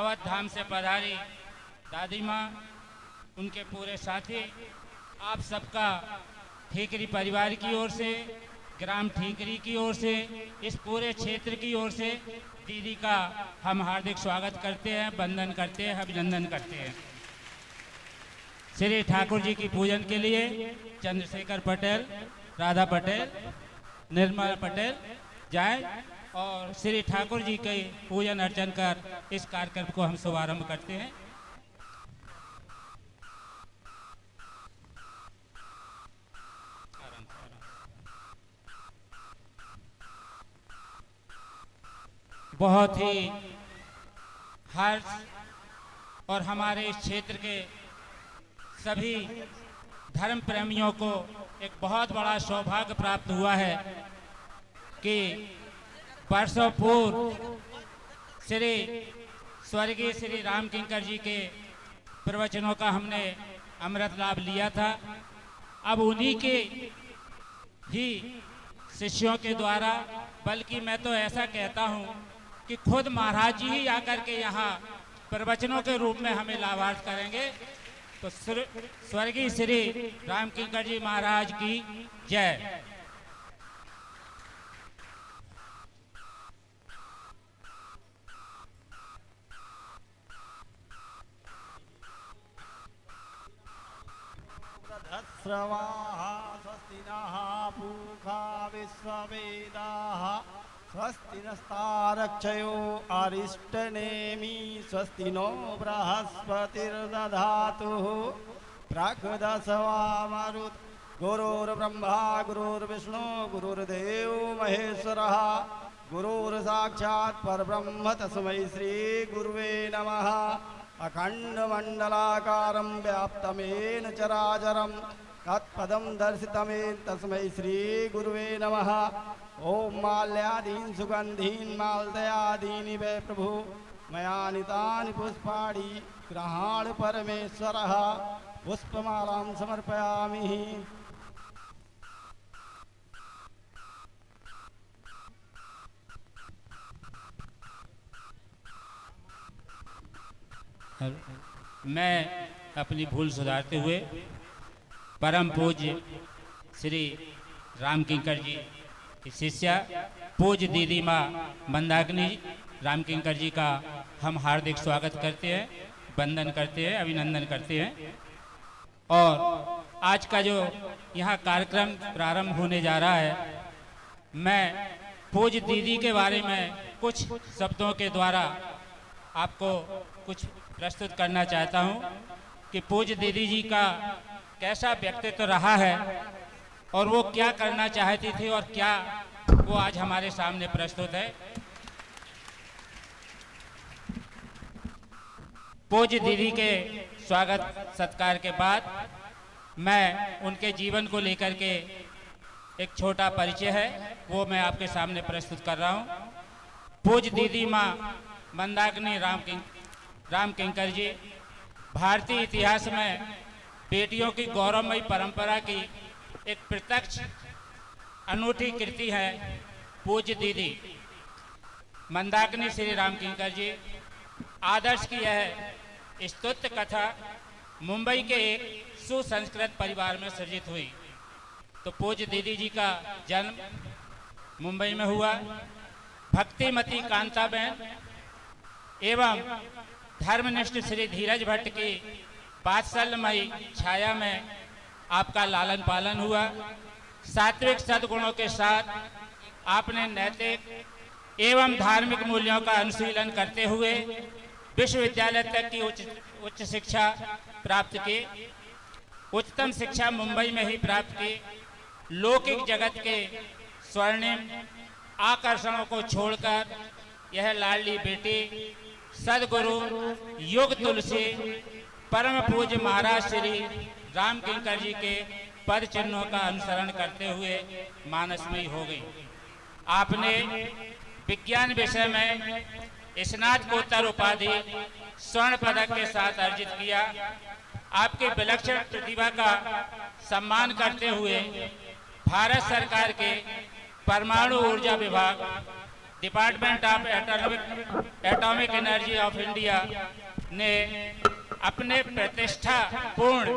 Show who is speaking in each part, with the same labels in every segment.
Speaker 1: अवध धाम से पधारी दादी माँ, उनके पूरे साथी, आप सबका ठीकरी परिवार की ओर से, ग्राम ठीकरी की ओर से, इस पूरे क्षेत्र की ओर से दीदी का हम हार्दिक स्वागत करते हैं, वंदन करते हैं, अभिनंदन करते हैं। श्री ठाकुर जी की पूजन के लिए चंद्रशेखर पटेल, राधा पटेल, निर्मला पटेल जाए और श्री ठाकुर जी के पूजन अर्चन कर इस कार्यक्रम को हम शुभारंभ करते हैं। बहुत ही हर्ष और हमारे इस क्षेत्र के सभी धर्म प्रेमियों को एक बहुत बड़ा सौभाग्य प्राप्त हुआ है कि वर्षों पूर्व श्री स्वर्गीय श्री राम किंकर जी के प्रवचनों का हमने अमृत लाभ लिया था। अब उन्हीं के ही शिष्यों के द्वारा, बल्कि मैं तो ऐसा कहता हूँ कि खुद महाराज जी ही आकर के यहाँ प्रवचनों के रूप में हमें लाभार्थ करेंगे। तो स्वर्गीय श्री राम किंकर जी महाराज की जय।
Speaker 2: श्रवाः स्वस्ति नः पूषा विश्ववेदाः स्वस्ति नस्तारक्षयो अरिष्टनेमि स्वस्ति नो बृहस्पतिर्दधातु प्राक्दशवामरुत् गुरुर्ब्रह्मा गुरुर्विष्णु गुरुर्देवो महेश्वरः गुरुर्साक्षात् परब्रह्म तस्मै श्री गुरुवे नमः। अखंडमंडलाकारं व्याप्तमेन चराचरं तत्पदं दर्शितमेन तस्मै श्री गुरुवे नमः। ओम माल्यादीन सुगंधीन मालदयादीनि वै प्रभु मया नीतानि पुष्पाणि गृहाण परमेश्वरः पुष्पमालां समर्पयामि।
Speaker 1: मैं अपनी भूल सुधारते हुए परम पूज्य श्री राम किंकर जी की शिष्या पूज्य दीदी माँ मंदाकिनी राम किंकर जी का हम हार्दिक स्वागत करते हैं, वंदन करते हैं, अभिनंदन करते हैं। और आज का जो यहाँ कार्यक्रम प्रारंभ होने जा रहा है, मैं पूज्य दीदी के बारे में कुछ शब्दों के द्वारा आपको कुछ प्रस्तुत करना चाहता हूँ कि पूज्य दीदी जी का कैसा व्यक्तित्व रहा है और वो क्या करना चाहती थी और क्या वो आज हमारे सामने प्रस्तुत है। पूज्य दीदी के स्वागत सत्कार के बाद मैं उनके जीवन को लेकर के एक छोटा परिचय है वो मैं आपके सामने प्रस्तुत कर रहा हूँ। पूज्य दीदी माँ मंदाकिनी राम किंकर जी भारतीय इतिहास में बेटियों की गौरवमयी परंपरा की एक प्रत्यक्ष अनूठी कृति है। पूज्य दीदी मंदाकिनी श्री राम किंकर जी आदर्श की यह स्तुत्य कथा मुंबई के एक सुसंस्कृत परिवार में सृजित हुई। तो पूज्य दीदी जी का जन्म मुंबई में हुआ। भक्तिमती कांताबेन एवं धर्मनिष्ठ श्री धीरज भट्ट की वात्सल्यमयी छाया में आपका लालन पालन हुआ। सात्विक सद्गुणों के साथ आपने नैतिक एवं धार्मिक मूल्यों का अनुशीलन करते हुए विश्वविद्यालय तक की उच्च शिक्षा प्राप्त की। उच्चतम शिक्षा मुंबई में ही प्राप्त की। लौकिक जगत के स्वर्णिम आकर्षणों को छोड़कर यह लाडली बेटी सदगुरु युग तुलसी परम पूज्य महाराज श्री राम किंकर जी के पद चिन्हों का अनुसरण करते हुए मानसमयी हो गई। आपने विज्ञान विषय में स्नातकोत्तर उपाधि स्वर्ण पदक के साथ अर्जित किया। आपके विलक्षण प्रतिभा का सम्मान करते हुए भारत सरकार के परमाणु ऊर्जा विभाग department of atomic energy of India ने अपने प्रतिष्ठापूर्ण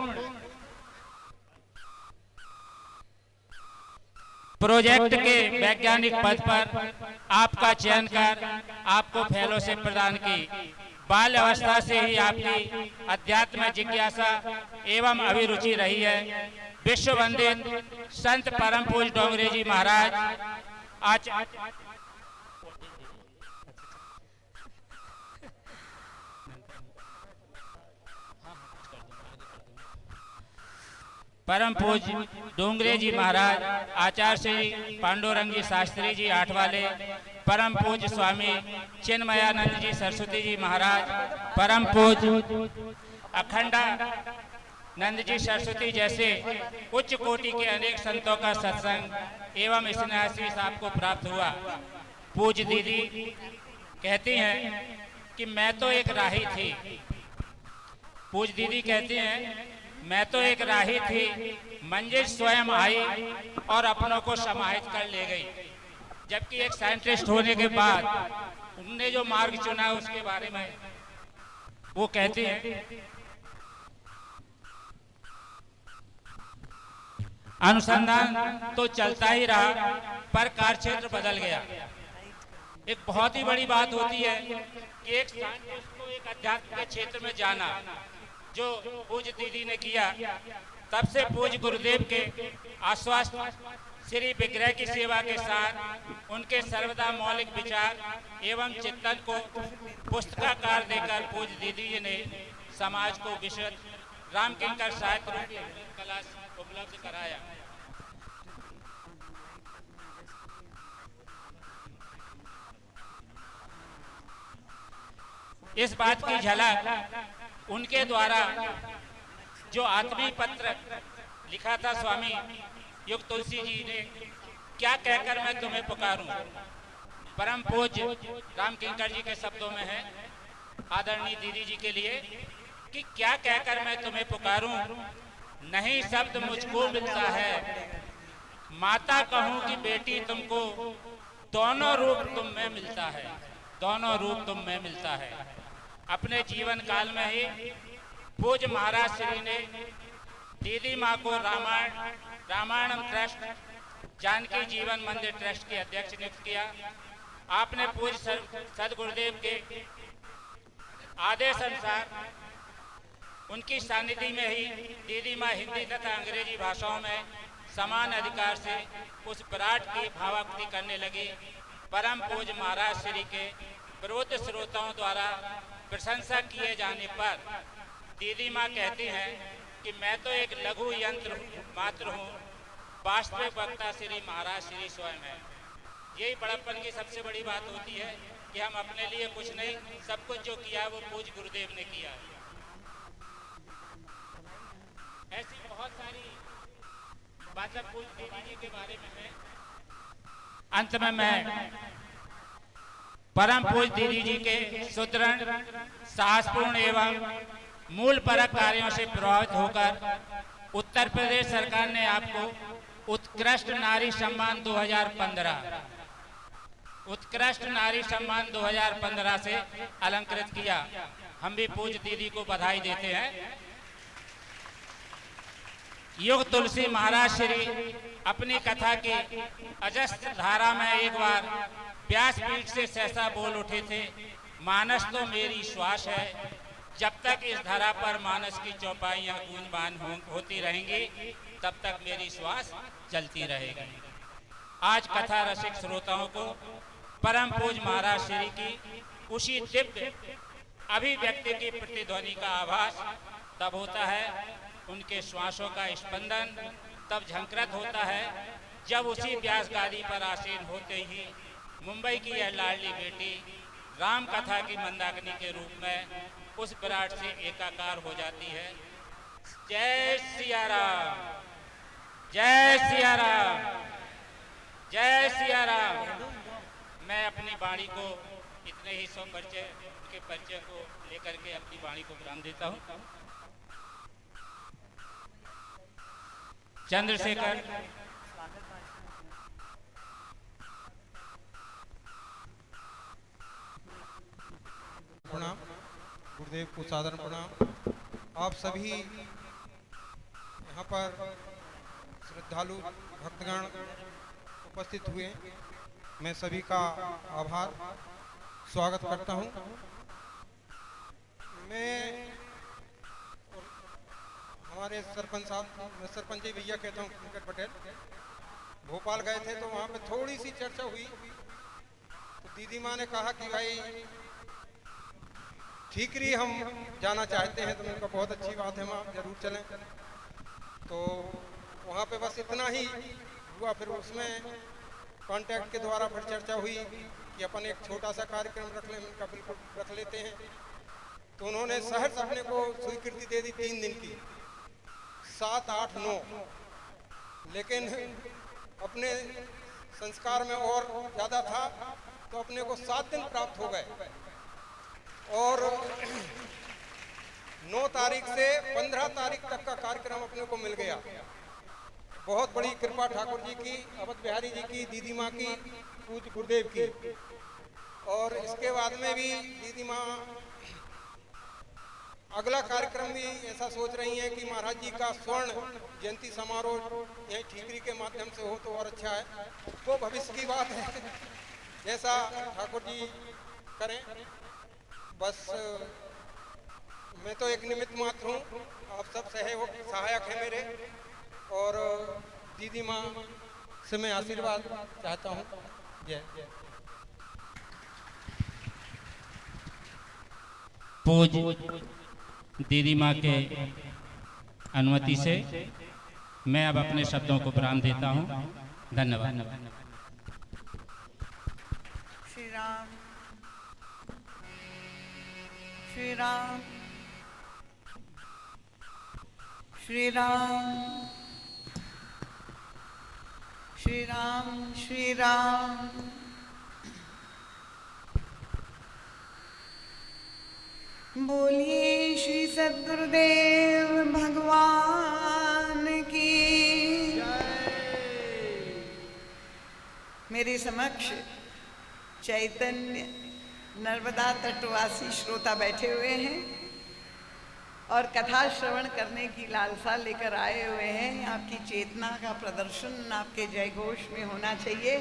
Speaker 1: प्रोजेक्ट के वैज्ञानिक पद पर आपका चयन कर आपको फेलोशिप प्रदान की। बाल अवस्था से ही आपकी अध्यात्म जिज्ञासा एवं अभिरुचि रही है। विश्व वंदित संत परम पूज्य डोंगरे जी महाराज परम पूज्य डोंगरे जी महाराज, आचार्य श्री पांडुरंगी शास्त्री जी आठवाले, परम पूज्य स्वामी चिन्मयानंद जी सरस्वती जी महाराज, परम पूज्य अखंडानंद जी सरस्वती जैसे उच्च कोटि के अनेक संतों का सत्संग एवं स्नेहाशीष आपको प्राप्त हुआ। पूज्य दीदी कहती हैं कि मैं तो एक राही थी। पूज्य दीदी कहती हैं मैं तो एक राही थी, मंजिल स्वयं आई और अपनों को समाहित कर ले गई। जबकि एक साइंटिस्ट होने के बाद उनने जो मार्ग चुना उसके बारे में वो कहती हैं, अनुसंधान तो चलता ही रहा पर कार्यक्षेत्र बदल गया। एक बहुत ही बड़ी बात होती है कि एक साइंटिस्ट को एक अध्यात्म के क्षेत्र में जाना, जो पूज्य दीदी ने किया। तब से पूज्य गुरुदेव के आश्वासन श्री विग्रह की सेवा के साथ उनके सर्वदा मौलिक विचार एवं चिंतन को पुस्तकाकार देकर पूज्य दीदी जी ने समाज को विशद रामकिंकर साहित्य रूप कला उपलब्ध कराया। इस बात की झलक उनके द्वारा जो आत्मीय पत्र लिखा था स्वामी युग तुलसी जी ने, क्या कहकर मैं तुम्हें पुकारूं, परम पूज्य रामकिंकर जी के शब्दों में है आदरणीय दीदी जी के लिए कि क्या कहकर मैं तुम्हें पुकारूं, नहीं शब्द मुझको मिलता है, माता कहूं कि बेटी तुमको, दोनों रूप तुम में मिलता है, दोनों रूप तुम में मिलता है। अपने जीवन काल में ही पूज्य महाराज श्री ने दीदी माँ को रामायणम ट्रस्ट, जानकी जीवन मंदिर ट्रस्ट के अध्यक्ष नियुक्त किया। आपने पूज्य सदगुरुदेव के आदेश अनुसार उनकी सानिध्य में ही दीदी माँ हिंदी तथा अंग्रेजी भाषाओं में समान अधिकार से उस विराट की भावाक्ति करने लगी। परम पूज्य महाराज श्री के प्रबुद्ध श्रोताओं द्वारा प्रशंसा किए जाने पर दीदी माँ कहती हैं कि मैं तो एक लघु यंत्र मात्र हूँ, वास्तविक वक्ता श्री महाराज श्री स्वयं है। यही बड़प्पन की सबसे बड़ी बात होती है कि हम अपने लिए कुछ नहीं, सब कुछ जो किया वो पूज्य गुरुदेव ने किया। ऐसी बहुत सारी बातें पूज्य दीदी जी के बारे में है। अंत में मैं परम पूज्य दीदी जी के सुदृढ़, साहसपूर्ण एवं मूल परक कार्यों से प्रभावित होकर उत्तर प्रदेश सरकार ने आपको उत्कृष्ट नारी सम्मान 2015, उत्कृष्ट नारी सम्मान 2015 से अलंकृत किया। हम भी पूज्य दीदी को बधाई देते हैं। युग तुलसी महाराज श्री अपनी कथा की अजस्त धारा में एक बार व्यासपीठ से सहसा बोल उठे थे, मानस तो मेरी श्वास है, जब तक इस धरा पर मानस की चौपाइयाँ गूंजबान होती रहेंगी तब तक मेरी श्वास चलती रहेगी। आज कथा रसिक श्रोताओं को परम पूज्य महाराज श्री की उसी दिव्य अभिव्यक्ति की प्रतिध्वनि का आभास तब होता है, उनके श्वासों का स्पंदन तब झंकृत होता है जब उसी व्यास गादी पर आसीन होते ही मुंबई की यह लाडली बेटी राम कथा की मंदाकिनी के रूप में उस विराट से एकाकार हो जाती है। जय सिया राम, जय सिया राम, जय सिया राम। मैं अपनी वाणी को इतने ही सौ परिचय के परिचय को लेकर के अपनी वाणी को विराम देता हूँ। चंद्रशेखर
Speaker 3: प्रणाम, गुरुदेव को सादर प्रणाम। आप सभी यहाँ पर श्रद्धालु भक्तगण उपस्थित हुए, मैं सभी का आभार स्वागत करता हूँ। मैं हमारे सरपंच साहब, मैं सरपंच जी भैया कहता हूँ, पंकज पटेल, भोपाल गए थे तो वहाँ पे थोड़ी सी चर्चा हुई तो दीदी माँ ने कहा कि भाई ठीकरी हम जाना चाहते हैं, तो मैंने कहा बहुत अच्छी बात है, माँ जरूर चलें। तो वहाँ पे बस इतना ही हुआ, फिर उसमें कांटेक्ट के द्वारा फिर चर्चा हुई कि अपन एक छोटा सा कार्यक्रम रख लें। उनका बिल्कुल रख लेते हैं। तो उन्होंने सहर्ष अपने को स्वीकृति दे दी 3 दिन की, 7, 8, 9, लेकिन अपने संस्कार में और ज़्यादा था तो अपने को 7 दिन प्राप्त हो गए और 9 तारीख से 15 तारीख तक का कार्यक्रम अपने को मिल गया। बहुत बड़ी कृपा ठाकुर जी की, अवध बिहारी जी की, दीदी माँ की, पूज्य गुरुदेव की। और इसके बाद में भी दीदी माँ अगला कार्यक्रम भी ऐसा सोच रही हैं कि महाराज जी का स्वर्ण जयंती समारोह यहीं ठीकरी के माध्यम से हो तो और अच्छा है। वो भविष्य की बात है, जैसा ठाकुर जी करें। बस मैं तो एक निमित्त मात्र हूँ, आप सब सहायक हैं मेरे। और दीदी माँ से मैं आशीर्वाद चाहता हूँ। जय जय।
Speaker 1: पूज्य दीदी माँ के अनुमति से मैं अब अपने शब्दों को विराम देता हूँ। धन्यवाद।
Speaker 4: श्री राम, श्री राम, श्री राम, श्री राम, श्री राम। बोलिए श्री सद्गुरुदेव भगवान की। मेरे समक्ष चैतन्य नर्मदा तटवासी श्रोता बैठे हुए हैं और कथा श्रवण करने की लालसा लेकर आए हुए हैं। आपकी चेतना का प्रदर्शन आपके जयघोष में होना चाहिए।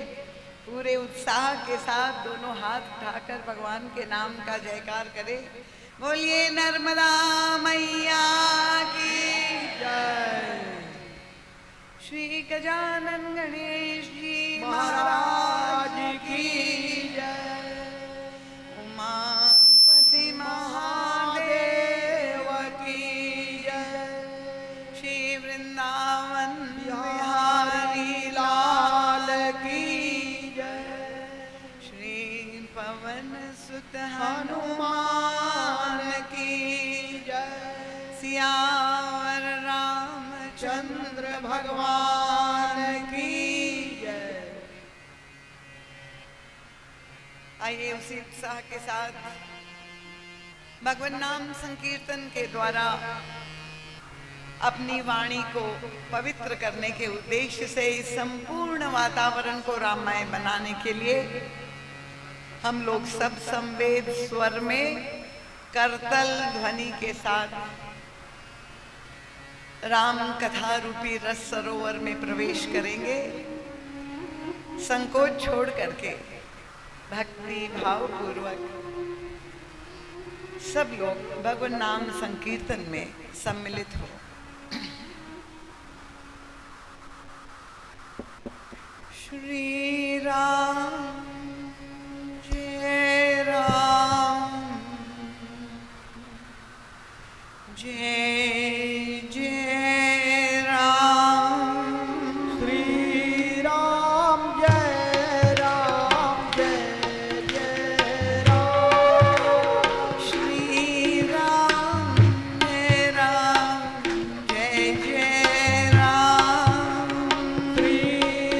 Speaker 4: पूरे उत्साह के साथ दोनों हाथ उठाकर भगवान के नाम का जयकार करें। बोलिए नर्मदा मैया की जय। श्री गजानन गणेश जी महाराज की जय। उमापति महादेव की जय। श्री वृंदावन बिहारी लाल की जय। श्री पवन सुत हनुमान की जय। सियावर रामचंद्र भगवान की जय। आइए उसी उत्साह के साथ भगवान नाम संकीर्तन के द्वारा अपनी वाणी को पवित्र करने के उद्देश्य से इस संपूर्ण वातावरण को राममय बनाने के लिए हम लोग सब संवेद स्वर में करतल ध्वनि के साथ राम कथा रूपी रस सरोवर में प्रवेश करेंगे। संकोच छोड़ करके भक्ति भाव पूर्वक सब लोग भगवान नाम संकीर्तन में सम्मिलित हो। श्री राम जय राम, जय जय राम।
Speaker 2: श्री राम जय राम, जय जय राम।
Speaker 4: श्री राम जय राम, जय जय राम।
Speaker 2: श्री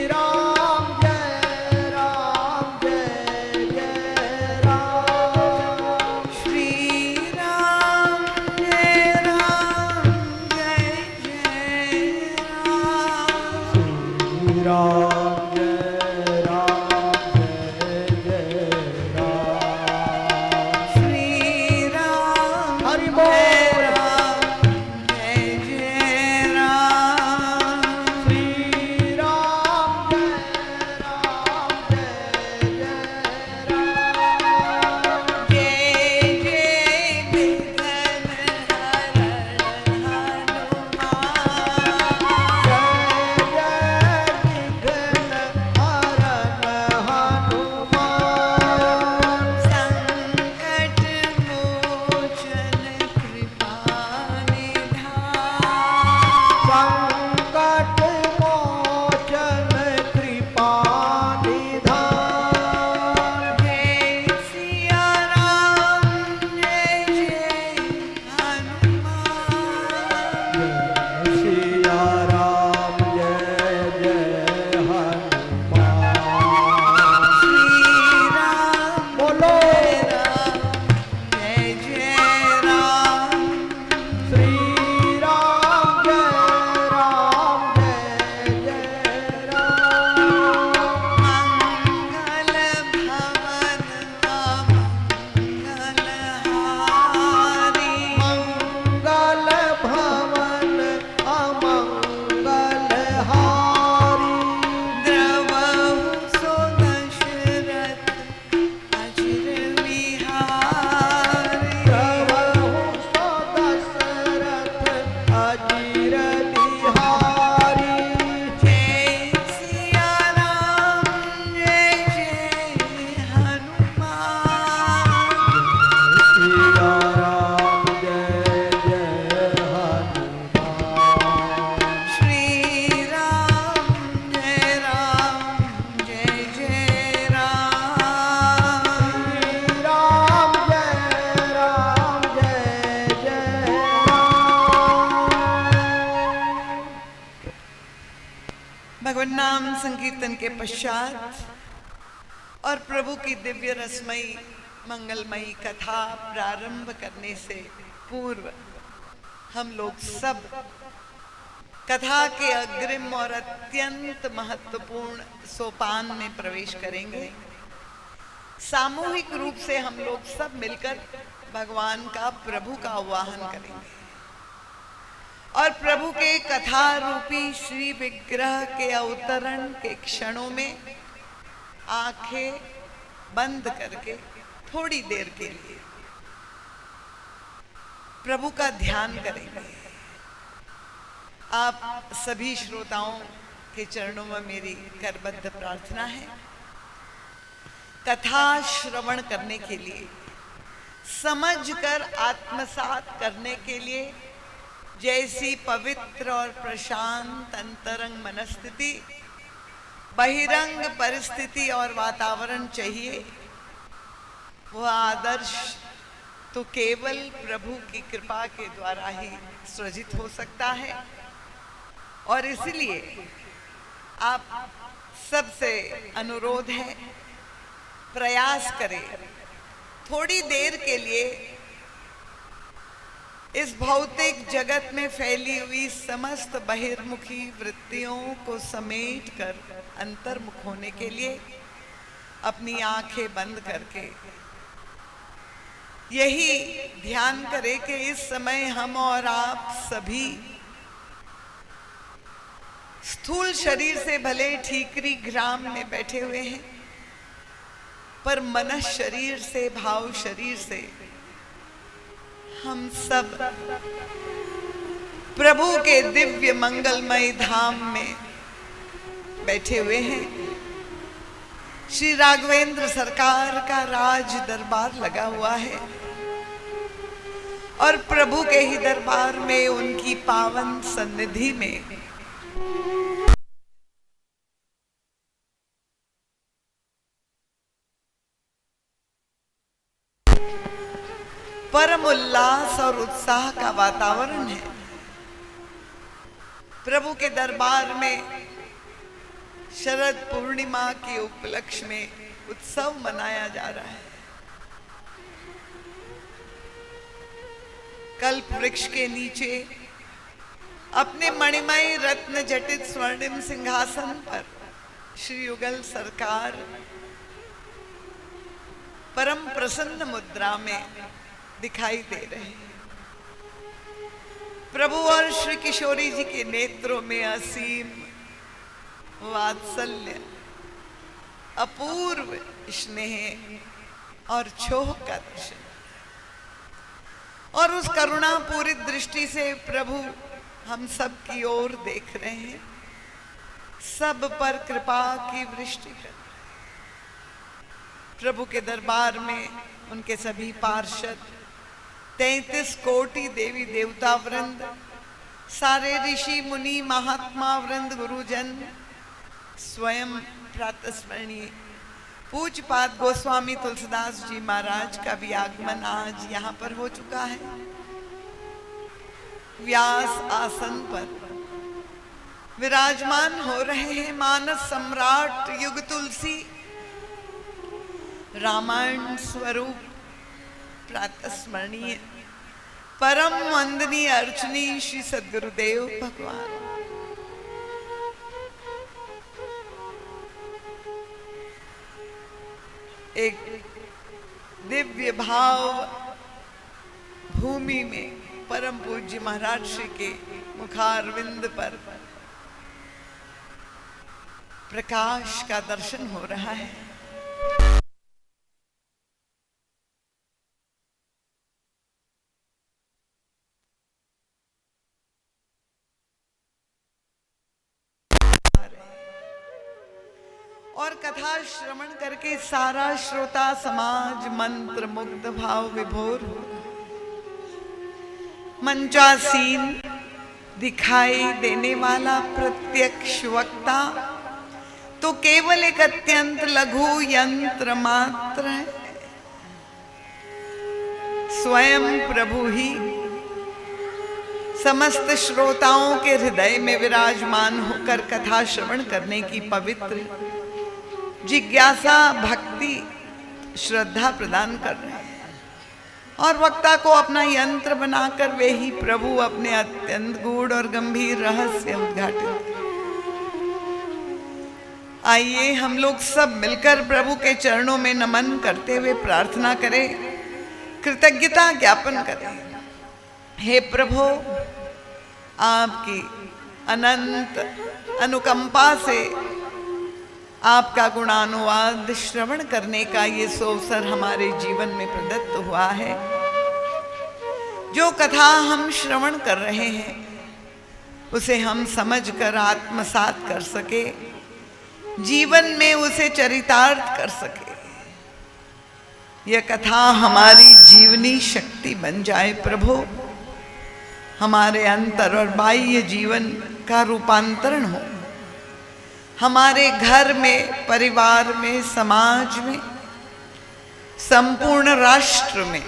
Speaker 2: राम जय राम, जय जय राम।
Speaker 4: श्री राम जय राम, जय जय राम।
Speaker 2: राम जय राम, जय जय राम।
Speaker 4: श्री भगवान नाम संकीर्तन के पश्चात और प्रभु की दिव्य रसमयी मंगलमयी कथा प्रारंभ करने से पूर्व हम लोग सब कथा के अग्रिम और अत्यंत महत्वपूर्ण सोपान में प्रवेश करेंगे। सामूहिक रूप से हम लोग सब मिलकर भगवान का प्रभु का आवाहन करेंगे और प्रभु के कथा रूपी श्री विग्रह के अवतरण के क्षणों में आंखें बंद करके थोड़ी देर के लिए प्रभु का ध्यान करेंगे। आप सभी श्रोताओं के चरणों में मेरी करबद्ध प्रार्थना है। कथा श्रवण करने के लिए, समझकर आत्मसात करने के लिए जैसी पवित्र और प्रशांत अंतरंग मनस्थिति, बहिरंग परिस्थिति और वातावरण चाहिए, वह आदर्श तो केवल प्रभु की कृपा के द्वारा ही सृजित हो सकता है। और इसलिए आप सबसे अनुरोध है, प्रयास करें थोड़ी देर के लिए इस भौतिक जगत में फैली हुई समस्त बहिर्मुखी वृत्तियों को समेटकर अंतर्मुख होने के लिए अपनी आंखें बंद करके यही ध्यान करें कि इस समय हम और आप सभी स्थूल शरीर से भले ठीकरी ग्राम में बैठे हुए हैं, पर मन शरीर से, भाव शरीर से हम सब प्रभु के दिव्य मंगलमय धाम में बैठे हुए हैं। श्री राघवेंद्र सरकार का राज दरबार लगा हुआ है और प्रभु के ही दरबार में, उनकी पावन सन्निधि में परम उल्लास और उत्साह का वातावरण है। प्रभु के दरबार में शरद पूर्णिमा के उपलक्ष्य में उत्सव मनाया जा रहा है। कल्प वृक्ष के नीचे अपने मणिमय रत्न जटित स्वर्णिम सिंहासन पर श्री युगल सरकार परम प्रसन्न मुद्रा में दिखाई दे रहे हैं। प्रभु और श्री किशोरी जी के नेत्रों में असीम वात्सल्य, अपूर्व स्नेह और छोह का दर्शन, और उस करुणा पूरी दृष्टि से प्रभु हम सब की ओर देख रहे हैं, सब पर कृपा की वृष्टि कर। प्रभु के दरबार में उनके सभी पार्षद, 33 कोटि देवी देवता वृंद, सारे ऋषि मुनि महात्मा वृंद, गुरुजन, स्वयं प्रातस्मरणीय पूज्यपाद गोस्वामी तुलसीदास जी महाराज का भी आगमन आज यहाँ पर हो चुका है। व्यास आसन पर विराजमान हो रहे हैं मानस सम्राट युग तुलसी, रामायण स्वरूप प्रातस्मरणीय परम वंदनीय अर्चनीय श्री सद्गुरुदेव भगवान। एक दिव्य भाव भूमि में परम पूज्य महाराज श्री के मुखारविंद पर प्रकाश का दर्शन हो रहा है। और कथा श्रवण करके सारा श्रोता समाज मंत्र मुग्ध भाव विभोर हो। मंचासीन दिखाई देने वाला प्रत्यक्ष वक्ता तो केवल एक अत्यंत लघु यंत्र मात्र है। स्वयं प्रभु ही समस्त श्रोताओं के हृदय में विराजमान होकर कथा श्रवण करने की पवित्र जिज्ञासा, भक्ति, श्रद्धा प्रदान कर रहे हैं और वक्ता को अपना यंत्र बनाकर वे ही प्रभु अपने अत्यंत गूढ़ और गंभीर रहस्य उद्घाटित। आइए हम लोग सब मिलकर प्रभु के चरणों में नमन करते हुए प्रार्थना करें, कृतज्ञता ज्ञापन करें। हे प्रभु, आपकी अनंत अनुकंपा से आपका गुणानुवाद श्रवण करने का ये अवसर हमारे जीवन में प्रदत्त हुआ है। जो कथा हम श्रवण कर रहे हैं उसे हम समझकर आत्मसात कर सके, जीवन में उसे चरितार्थ कर सके। यह कथा हमारी जीवनी शक्ति बन जाए प्रभु, हमारे अंतर और बाह्य जीवन का रूपांतरण हो, हमारे घर में, परिवार में, समाज में, संपूर्ण राष्ट्र में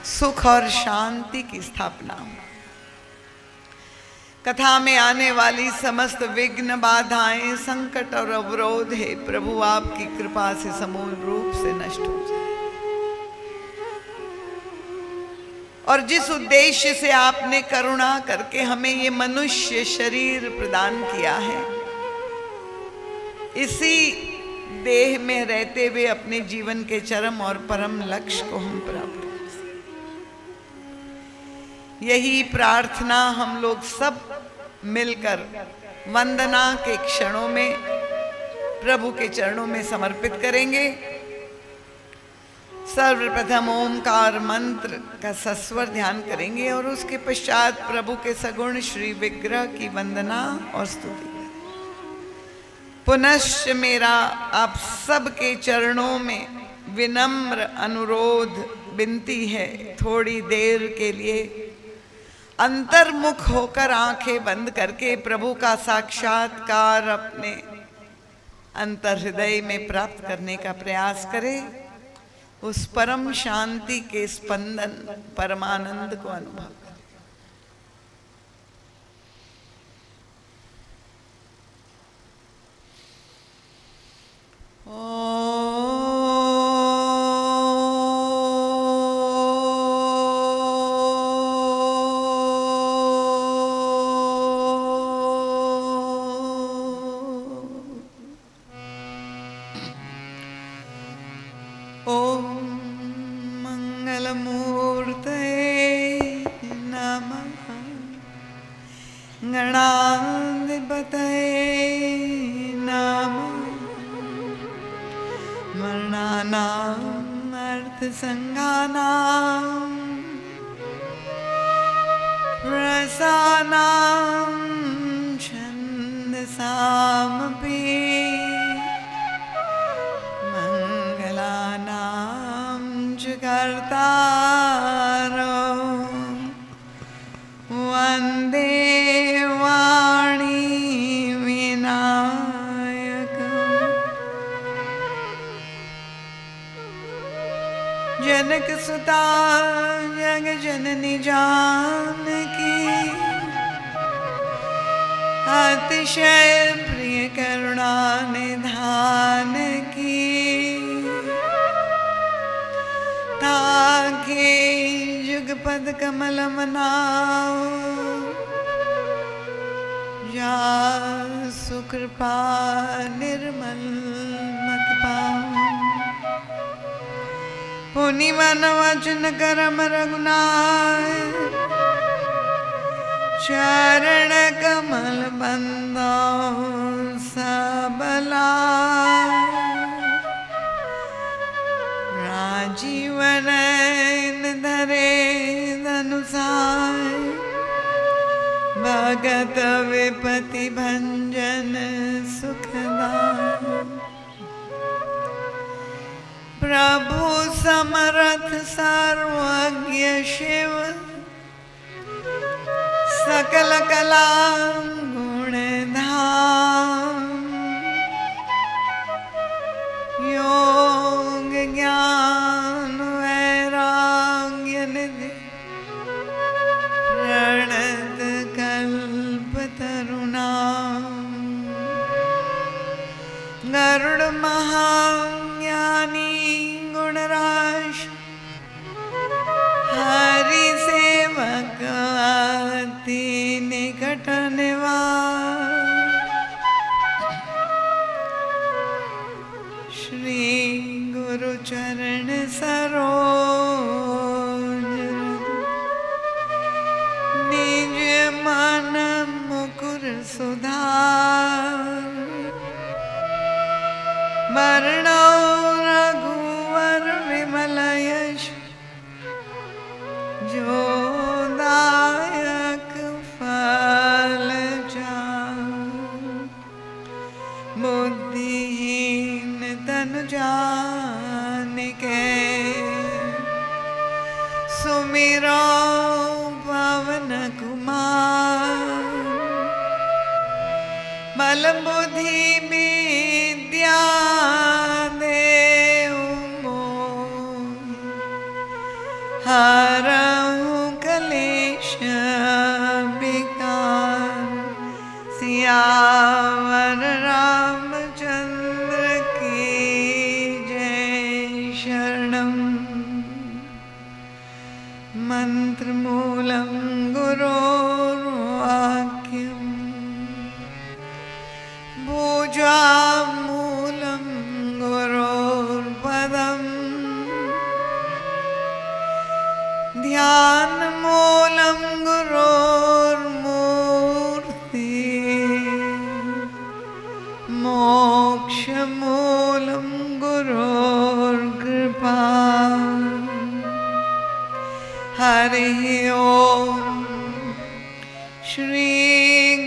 Speaker 4: सुख और शांति की स्थापना हो। कथा में आने वाली समस्त विघ्न, बाधाएं, संकट और अवरोध है प्रभु आपकी कृपा से समूल रूप से नष्ट हो जाए। और जिस उद्देश्य से आपने करुणा करके हमें ये मनुष्य शरीर प्रदान किया है, इसी देह में रहते हुए अपने जीवन के चरम और परम लक्ष्य को हम प्राप्त कर सकें। यही प्रार्थना हम लोग सब मिलकर वंदना के क्षणों में प्रभु के चरणों में समर्पित करेंगे। सर्वप्रथम ओंकार मंत्र का सस्वर ध्यान करेंगे और उसके पश्चात प्रभु के सगुण श्री विग्रह की वंदना और स्तुति। पुनश्च मेरा आप सबके चरणों में विनम्र अनुरोध, विनती है, थोड़ी देर के लिए अंतर्मुख होकर आंखें बंद करके प्रभु का साक्षात्कार अपने अंतर हृदय में प्राप्त करने का प्रयास करें। उस परम शांति के स्पंदन, परमानंद को अनुभव करें। जनक सुता जग जननी जानकी, अतिशय प्रिय करुणा निधान की। ताके जुगपद कमल मनाओ, या सुकृपा निर्मल मत पाओ। पुनि मन वचन करम रघुनाथ, चरण कमल बंदो सबला। राजीव नयन धरे धनुषाय, भगत विपति भंजन सुखदाय। प्रभु समर्थ सर्वज्ञ शिव, सकल कला गुण धाम। योग ज्ञान वैराग्य निधि, प्रणत गरुड़ महाज्ञानी गुणराश हरि सेवक अति निकट निवास। श्री गुरु चरण सरोज निज मन मुकुर सुधार। वर्णो रघुवर विमल यश जो दायक फल चार। बुद्धिहीन तनु जानिके सुमिरो पवन कुमार। बल बुद्धि विद्या देहु मोहि हरहु कलेश विकार। सियावर रामचंद्र की जय। शरणं मंत्रमूलं गुरोर्वाक्यं पूजामूलं गुरोर्पदम् ध्यानमूलं गुरोर्मूर्ति मोक्षमूलं गुरोर्कृपा। हरिः ओम श्री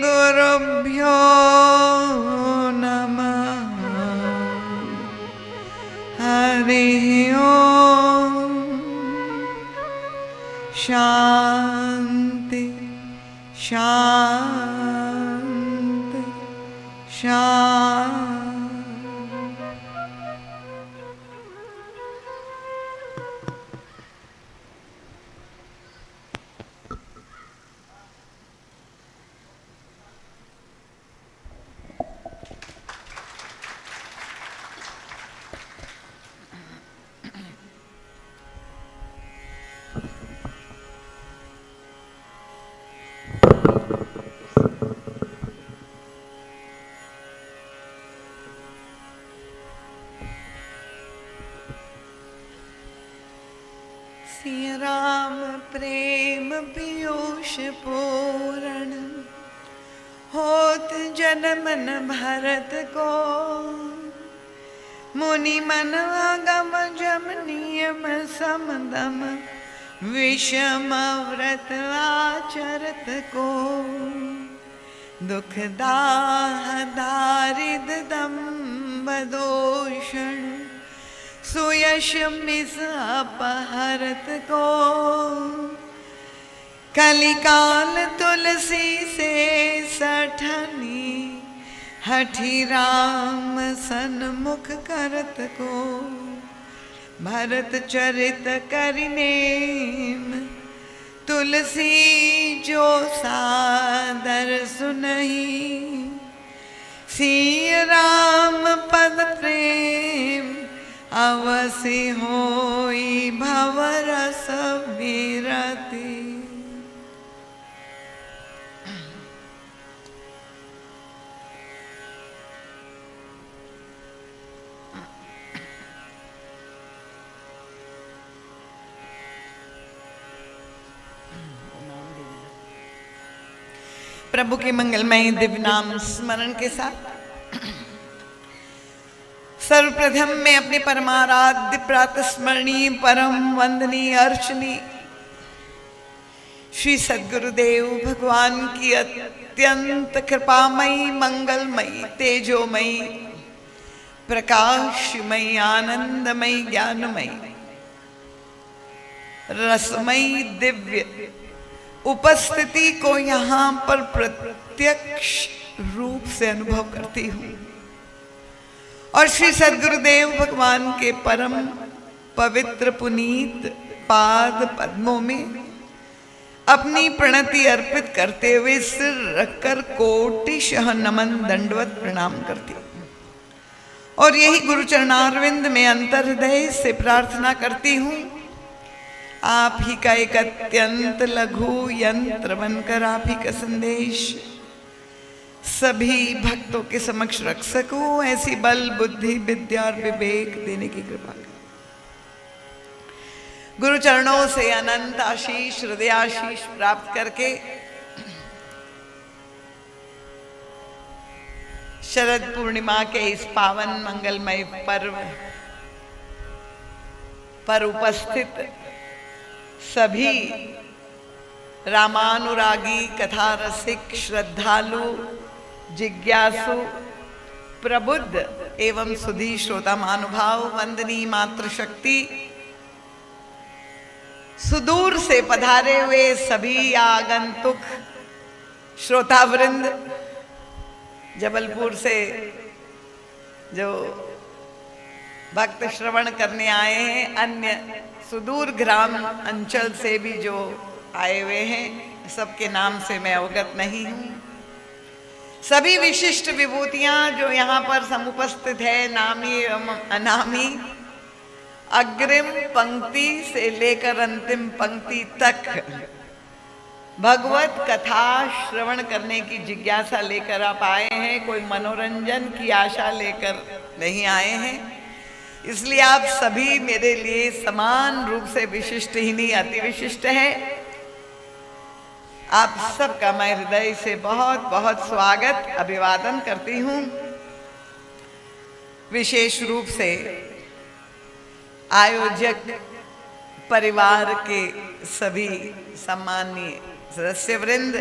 Speaker 4: गुरुभ्यो नमः। हरिः ओम शांति शांति शांति। सिया राम प्रेम पीयूष पूरण होत जन्म न भरत को। मुनि मन आगम जम नियम समदम विषम व्रत आचरत को। दुख दाह दारिद दम्भ दोषण सुयश मिस अपहरत को। कलिकाल तुलसी से सठनी हठी राम सन्मुख करत को। भरत चरित करिनेम तुलसी जो सादर सुनहि। सिय राम पद प्रेम अवसि होई भवरस विरति। प्रभु के मंगलमय दिव्य नाम स्मरण के साथ सर्वप्रथम मैं अपने परमाराध्य प्रातः स्मरणीय परम वंदनीय अर्चनीय श्री सद्गुरुदेव भगवान की अत्यंत कृपामयी मंगलमयी तेजोमयी प्रकाशमयी आनंदमयी ज्ञानमयी रसमयी दिव्य उपस्थिति को यहाँ पर प्रत्यक्ष रूप से अनुभव करती हूँ और श्री सद्गुरुदेव भगवान के परम पवित्र पुनीत पाद पद्मों में अपनी प्रणति अर्पित करते हुए सिर रखकर कोटिशः नमन दंडवत प्रणाम करती हूँ और यही गुरु चरणारविंद में अंतर्हृदय से प्रार्थना करती हूँ, आप ही का एक अत्यंत लघु यंत्र बनकर आप ही का संदेश सभी भक्तों के समक्ष रख सकूं, ऐसी बल बुद्धि विद्या और विवेक देने की कृपा करें। गुरु चरणों से अनंत आशीष, हृदयाशीष प्राप्त करके शरद पूर्णिमा के इस पावन मंगलमय पर्व पर उपस्थित सभी रामानुरागी, कथा रसिक, श्रद्धालु, जिज्ञासु, प्रबुद्ध एवं सुधी श्रोता महानुभाव, वंदनीय मातृशक्ति, सुदूर से पधारे हुए सभी आगंतुक श्रोतावृंद, जबलपुर से जो भक्त श्रवण करने आए हैं, अन्य सुदूर ग्राम अंचल से भी जो आए हुए हैं, सबके नाम से मैं अवगत नहीं हूँ। सभी विशिष्ट विभूतियां जो यहाँ पर समुपस्थित है, नामी एवं अनामी, अग्रिम पंक्ति से लेकर अंतिम पंक्ति तक भगवत कथा श्रवण करने की जिज्ञासा लेकर आप आए हैं, कोई मनोरंजन की आशा लेकर नहीं आए हैं। इसलिए आप सभी मेरे लिए समान रूप से विशिष्ट ही नहीं, अति विशिष्ट है। आप सबका मैं हृदय से बहुत बहुत स्वागत, अभिवादन करती हूँ। विशेष रूप से आयोजक परिवार के सभी सम्माननीय सदस्य वृंद,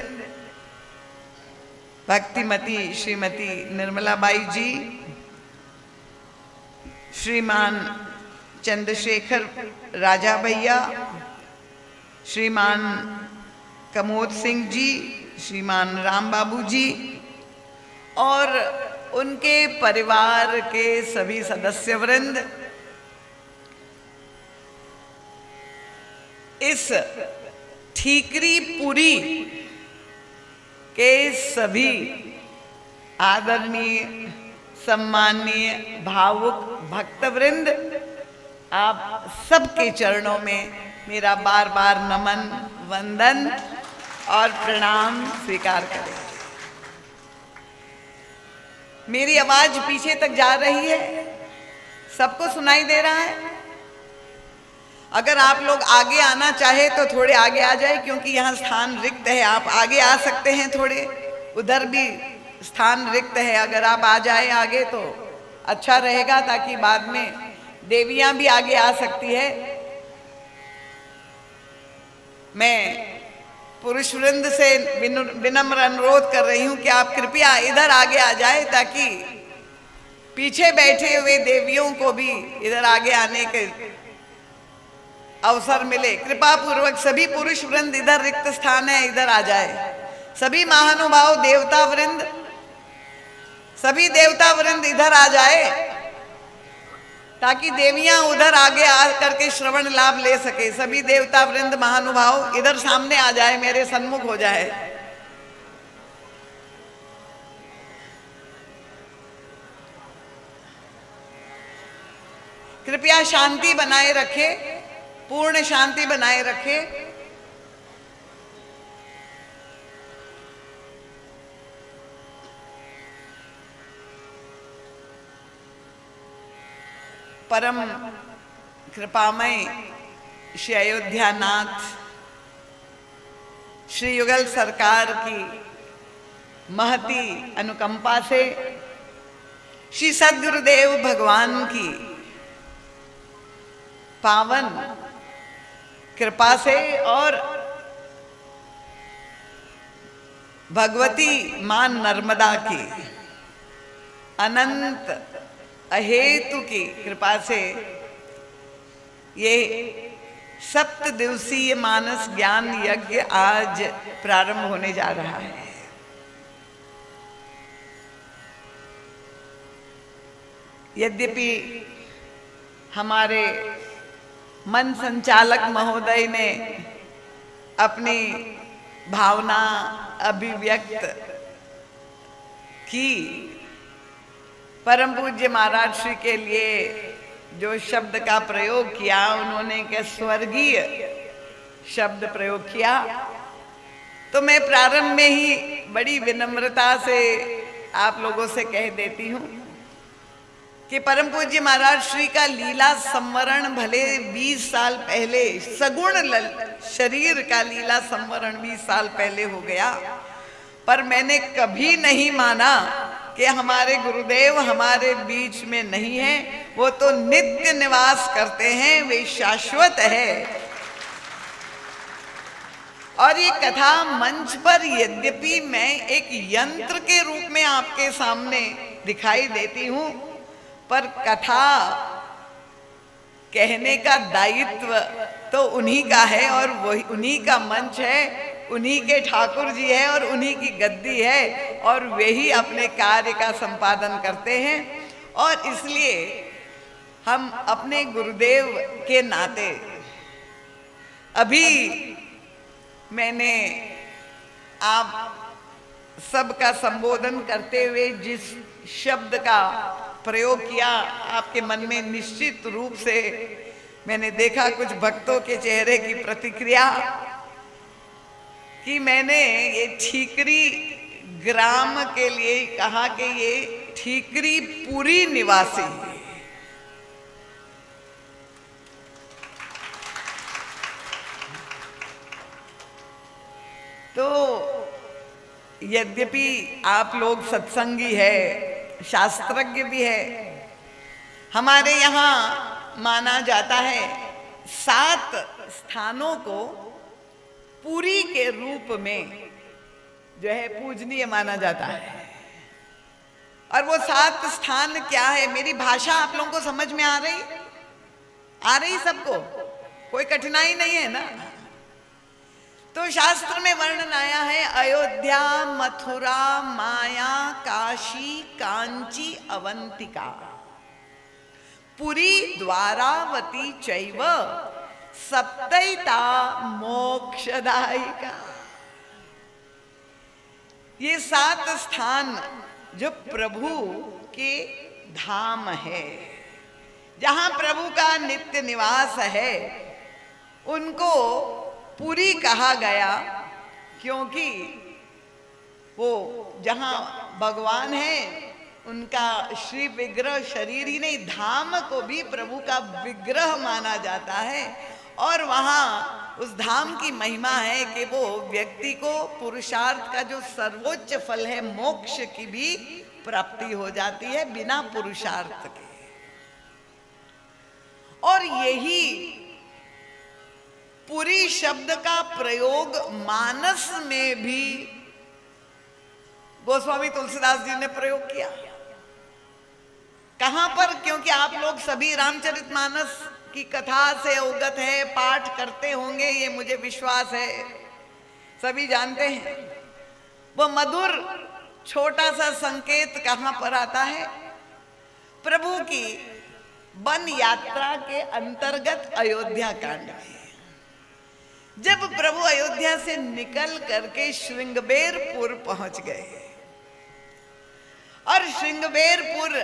Speaker 4: भक्तिमती श्रीमती निर्मला बाई जी, श्रीमान चंद्रशेखर राजा भैया, श्रीमान कमोद सिंह जी, श्रीमान राम बाबू जी और उनके परिवार के सभी सदस्य वृंद, इस ठीकरीपुरी के सभी आदरणीय, सम्माननीय, भावुक भक्तवृंद, आप सबके चरणों में मेरा बार बार नमन, वंदन और प्रणाम स्वीकार करें। मेरी आवाज पीछे तक जा रही है, सबको सुनाई दे रहा है? अगर आप लोग आगे आना चाहे तो थोड़े आगे आ जाए, क्योंकि यहाँ स्थान रिक्त है। आप आगे आ सकते हैं, थोड़े उधर भी स्थान रिक्त है। अगर आप आ जाए आगे तो अच्छा रहेगा, ताकि बाद में देवियां भी आगे आ सकती है। मैं पुरुष वृंद से विनम्र अनुरोध कर रही हूं कि आप कृपया इधर आगे आ जाए, ताकि पीछे बैठे हुए देवियों को भी इधर आगे आने के अवसर मिले। कृपा पूर्वक सभी पुरुष वृंद, इधर रिक्त स्थान है, इधर आ जाए। सभी महानुभाव देवता वृंद, सभी देवता वृंद इधर आ जाए, ताकि देवियां उधर आगे आ करके श्रवण लाभ ले सके। सभी देवता वृंद, महानुभाव इधर सामने आ जाए, मेरे सन्मुख हो जाए। कृपया शांति बनाए रखे, पूर्ण शांति बनाए रखे। परम कृपामय श्री अयोध्यानाथ श्री युगल सरकार की महती अनुकंपा से, श्री सद्गुरुदेव भगवान की पावन कृपा से और भगवती मां नर्मदा की अनंत अहेतु की कृपा से ये 7 दिवसीय मानस ज्ञान यज्ञ आज प्रारंभ होने जा रहा है। यद्यपि हमारे मन संचालक महोदय ने अपनी भावना अभिव्यक्त की, परम पूज्य महाराज श्री के लिए जो शब्द का प्रयोग किया, उन्होंने के स्वर्गीय शब्द प्रयोग किया, तो मैं प्रारंभ में ही बड़ी विनम्रता से आप लोगों से कह देती हूँ कि परम पूज्य महाराज श्री का लीला संवरण भले 20 साल पहले, सगुण शरीर का लीला संवरण 20 साल पहले हो गया, पर मैंने कभी नहीं माना कि हमारे गुरुदेव हमारे बीच में नहीं है। वो तो नित्य निवास करते हैं, वे शाश्वत है। और ये कथा मंच पर यद्यपि मैं एक यंत्र के रूप में आपके सामने दिखाई देती हूँ, पर कथा कहने का दायित्व तो उन्हीं का है, और वही उन्हीं का मंच है, उन्हीं के ठाकुर जी है और उन्हीं की गद्दी है, और वे ही अपने कार्य का संपादन करते हैं। और इसलिए हम अपने गुरुदेव के नाते, अभी मैंने आप सबका संबोधन करते हुए जिस शब्द का प्रयोग किया, आपके मन में निश्चित रूप से मैंने देखा कुछ भक्तों के चेहरे की प्रतिक्रिया, कि मैंने ये ठीकरी ग्राम के लिए कहा कि ये ठीकरी पुरी निवासी। तो यद्यपि आप लोग सत्संगी है, शास्त्रज्ञ भी है, हमारे यहाँ माना जाता है 7 स्थानों को पुरी के रूप में जो है पूजनीय माना जाता है। और वो 7 स्थान क्या है? मेरी भाषा आप लोगों को समझ में आ रही सबको? कोई कठिनाई नहीं है ना? तो शास्त्र में वर्णन आया है, अयोध्या, मथुरा, माया, काशी, कांची, अवंतिका, पुरी, द्वारावती चैव सप्तैता मोक्षदायिका। ये 7 स्थान जो प्रभु के धाम है, जहां प्रभु का नित्य निवास है, उनको पुरी कहा गया, क्योंकि वो जहां भगवान है उनका श्री विग्रह शरीर ही नहीं, धाम को भी प्रभु का विग्रह माना जाता है। और वहाँ उस धाम की महिमा है कि वो व्यक्ति को पुरुषार्थ का जो सर्वोच्च फल है, मोक्ष की भी प्राप्ति हो जाती है बिना पुरुषार्थ के। और यही पुरी शब्द का प्रयोग मानस में भी गोस्वामी तुलसीदास जी ने प्रयोग किया। कहां पर? क्योंकि आप लोग सभी रामचरितमानस की कथा से अवगत है, पाठ करते होंगे, ये मुझे विश्वास है, सभी जानते हैं। वो मधुर छोटा सा संकेत कहां पर आता है? प्रभु की वन यात्रा के अंतर्गत अयोध्या कांड में, जब प्रभु अयोध्या से निकल करके श्रृंगबेरपुर पहुंच गए, और श्रृंगबेरपुर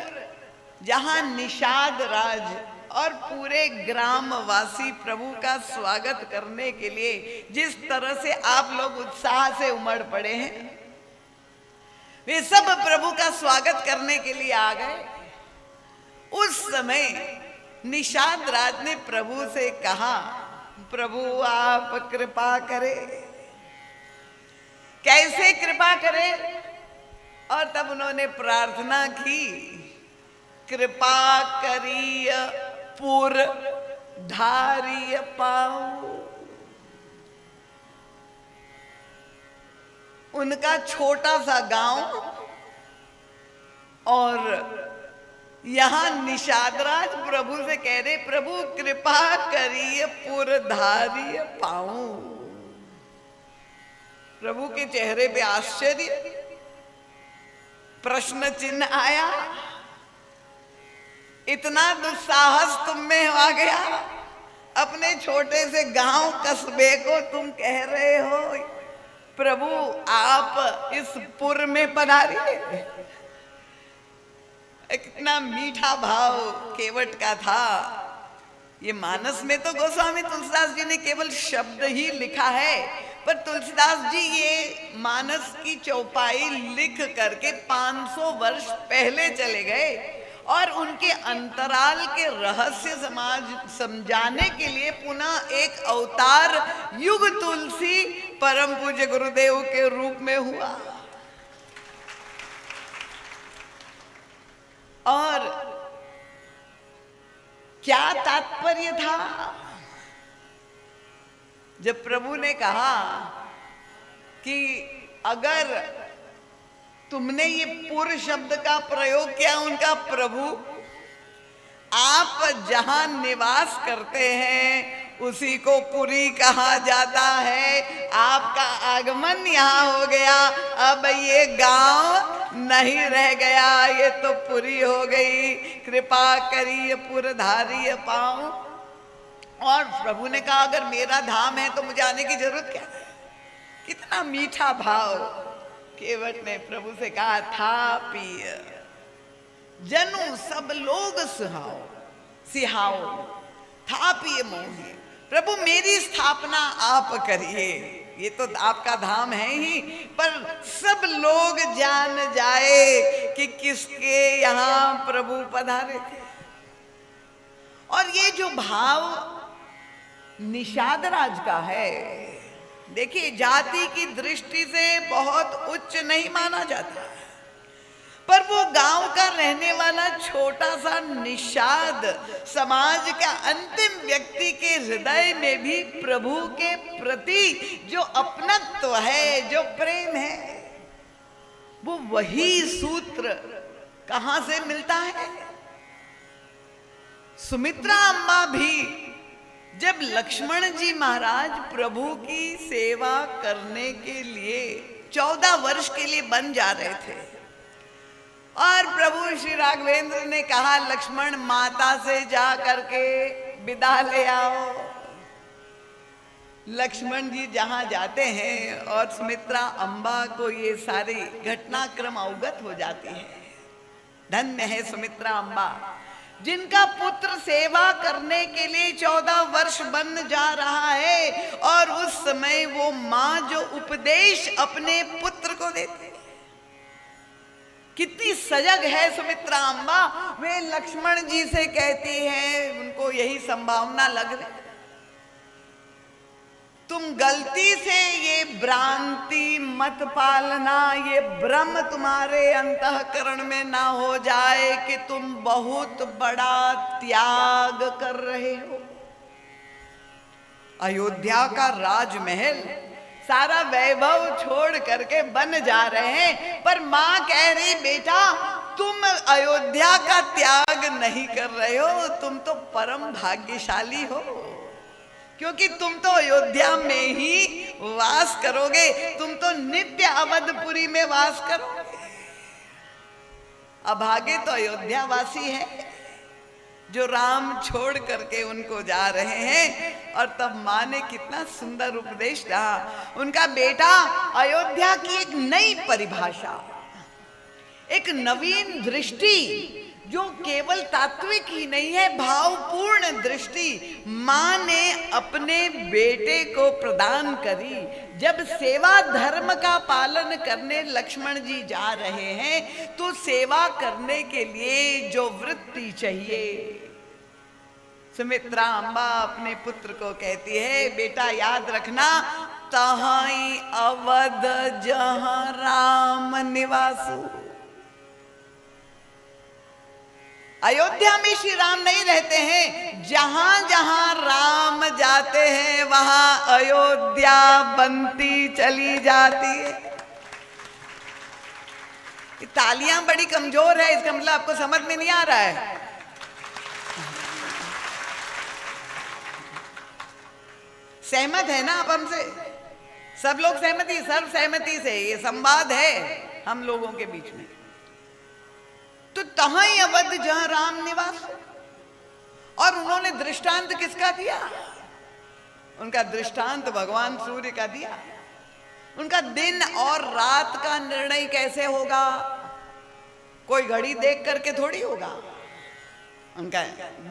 Speaker 4: जहां निषाद राज और पूरे ग्रामवासी प्रभु का स्वागत करने के लिए जिस तरह से आप लोग उत्साह से उमड़ पड़े हैं, वे सब प्रभु का स्वागत करने के लिए आ गए। उस समय निषाद राज ने प्रभु से कहा, प्रभु आप कृपा करें। कैसे कृपा करें? और तब उन्होंने प्रार्थना की, कृपा करिय पुर धारिय पाऊं। उनका छोटा सा गांव, और यहां निषादराज प्रभु से कह रहे, प्रभु कृपा करिए पुरधारिय पाऊं। प्रभु के चेहरे पे आश्चर्य, प्रश्न चिन्ह आया, इतना दुस्साहस तुम में आ गया? अपने छोटे से गांव कस्बे को तुम कह रहे हो प्रभु आप इस पुर में पधारिए? कितना मीठा भाव केवट का था। ये मानस में तो गोस्वामी तुलसीदास जी ने केवल शब्द ही लिखा है, पर तुलसीदास जी ये मानस की चौपाई लिख करके 500 वर्ष पहले चले गए और उनके अंतराल के रहस्य समाज समझाने के लिए पुनः एक अवतार युग तुलसी परम पूज्य गुरुदेव के रूप में हुआ। और क्या तात्पर्य था जब प्रभु ने कहा कि अगर तुमने ये पुर शब्द का प्रयोग किया, उनका प्रभु आप जहां निवास करते हैं उसी को पुरी कहा जाता है। आपका आगमन यहाँ हो गया, अब ये गांव नहीं रह गया, ये तो पुरी हो गई। कृपा करिए पुरधारी पाऊं। और प्रभु ने कहा अगर मेरा धाम है तो मुझे आने की जरूरत क्या है। कितना मीठा भाव। केवट ने प्रभु से कहा था पिय जनु सब लोग सुहाओ सिहाओ था पिय मोहे। प्रभु मेरी स्थापना आप करिए, ये तो आपका धाम है ही, पर सब लोग जान जाए कि किसके यहाँ प्रभु पधारे थे। और ये जो भाव निषाद राज का है, देखिए जाति की दृष्टि से बहुत उच्च नहीं माना जाता, पर वो गांव का रहने वाला छोटा सा निषाद समाज का अंतिम व्यक्ति के हृदय में भी प्रभु के प्रति जो अपनत्व है, जो प्रेम है, वो वही सूत्र कहां से मिलता है। सुमित्रा अम्मा भी जब लक्ष्मण जी महाराज प्रभु की सेवा करने के लिए 14 वर्ष के लिए बन जा रहे थे और प्रभु श्री राघवेंद्र ने कहा लक्ष्मण माता से जा करके विदा ले आओ। लक्ष्मण जी जहां जाते हैं और सुमित्रा अम्बा को ये सारी घटनाक्रम अवगत हो जाती है। धन्य है सुमित्रा अम्बा जिनका पुत्र सेवा करने के लिए 14 वर्ष बन जा रहा है और उस समय वो माँ जो उपदेश अपने पुत्र को देते। कितनी सजग है सुमित्रा अम्बा। वे लक्ष्मण जी से कहती है, उनको यही संभावना लग रही, तुम गलती से ये भ्रांति मत पालना, ये भ्रम तुम्हारे अंतःकरण में ना हो जाए कि तुम बहुत बड़ा त्याग कर रहे हो। अयोध्या का राजमहल सारा वैभव छोड़ करके बन जा रहे हैं, पर माँ कह रही बेटा तुम अयोध्या का त्याग नहीं कर रहे हो, तुम तो परम भाग्यशाली हो, क्योंकि तुम तो अयोध्या में ही वास करोगे, तुम तो नित्य अवधपुरी में वास करोगे। अभागे तो अयोध्या वासी है जो राम छोड़ करके उनको जा रहे हैं। और तब माँ ने कितना सुंदर उपदेश दिया। उनका बेटा अयोध्या की एक नई परिभाषा, एक नवीन दृष्टि जो केवल तात्विक ही नहीं है, भावपूर्ण दृष्टि माँ ने अपने बेटे को प्रदान करी। जब सेवा धर्म का पालन करने लक्ष्मण जी जा रहे हैं तो सेवा करने के लिए जो वृत्ति चाहिए, सुमित्रा अम्बा अपने पुत्र को कहती है बेटा याद रखना, तहाई अवध जहां राम निवासु। अयोध्या में श्री राम नहीं रहते हैं, जहां जहां राम जाते हैं वहां अयोध्या बनती चली जाती है। तालियां बड़ी कमजोर है, इसका मतलब आपको समझ में नहीं आ रहा है। सहमत है ना आप हमसे? सब लोग सहमति, सर्व सहमति से ये संवाद है हम लोगों के बीच में। तो तहाई अवध जहां राम निवास। और उन्होंने दृष्टांत किसका दिया? उनका दृष्टांत भगवान सूर्य का दिया। उनका दिन और रात का निर्णय कैसे होगा? कोई घड़ी देख करके थोड़ी होगा। उनका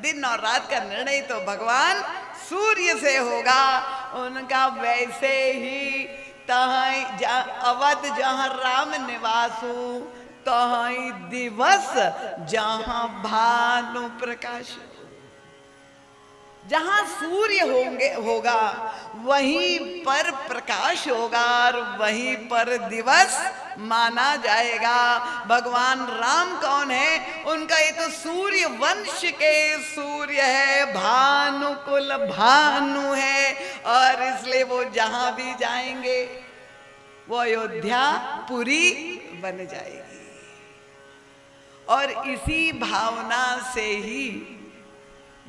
Speaker 4: दिन और रात का निर्णय तो भगवान सूर्य से होगा। उनका वैसे ही तहाँ अवध जहाँ राम निवासु तहाँ दिवस जहाँ भानु प्रकाश। जहाँ सूर्य होगा वहीं पर प्रकाश होगा और वहीं पर दिवस माना जाएगा। भगवान राम कौन है? उनका ये तो सूर्य वंश के सूर्य है, भानुकुल भानु है, और इसलिए वो जहां भी जाएंगे वो अयोध्या पुरी बन जाएगी। और इसी भावना से ही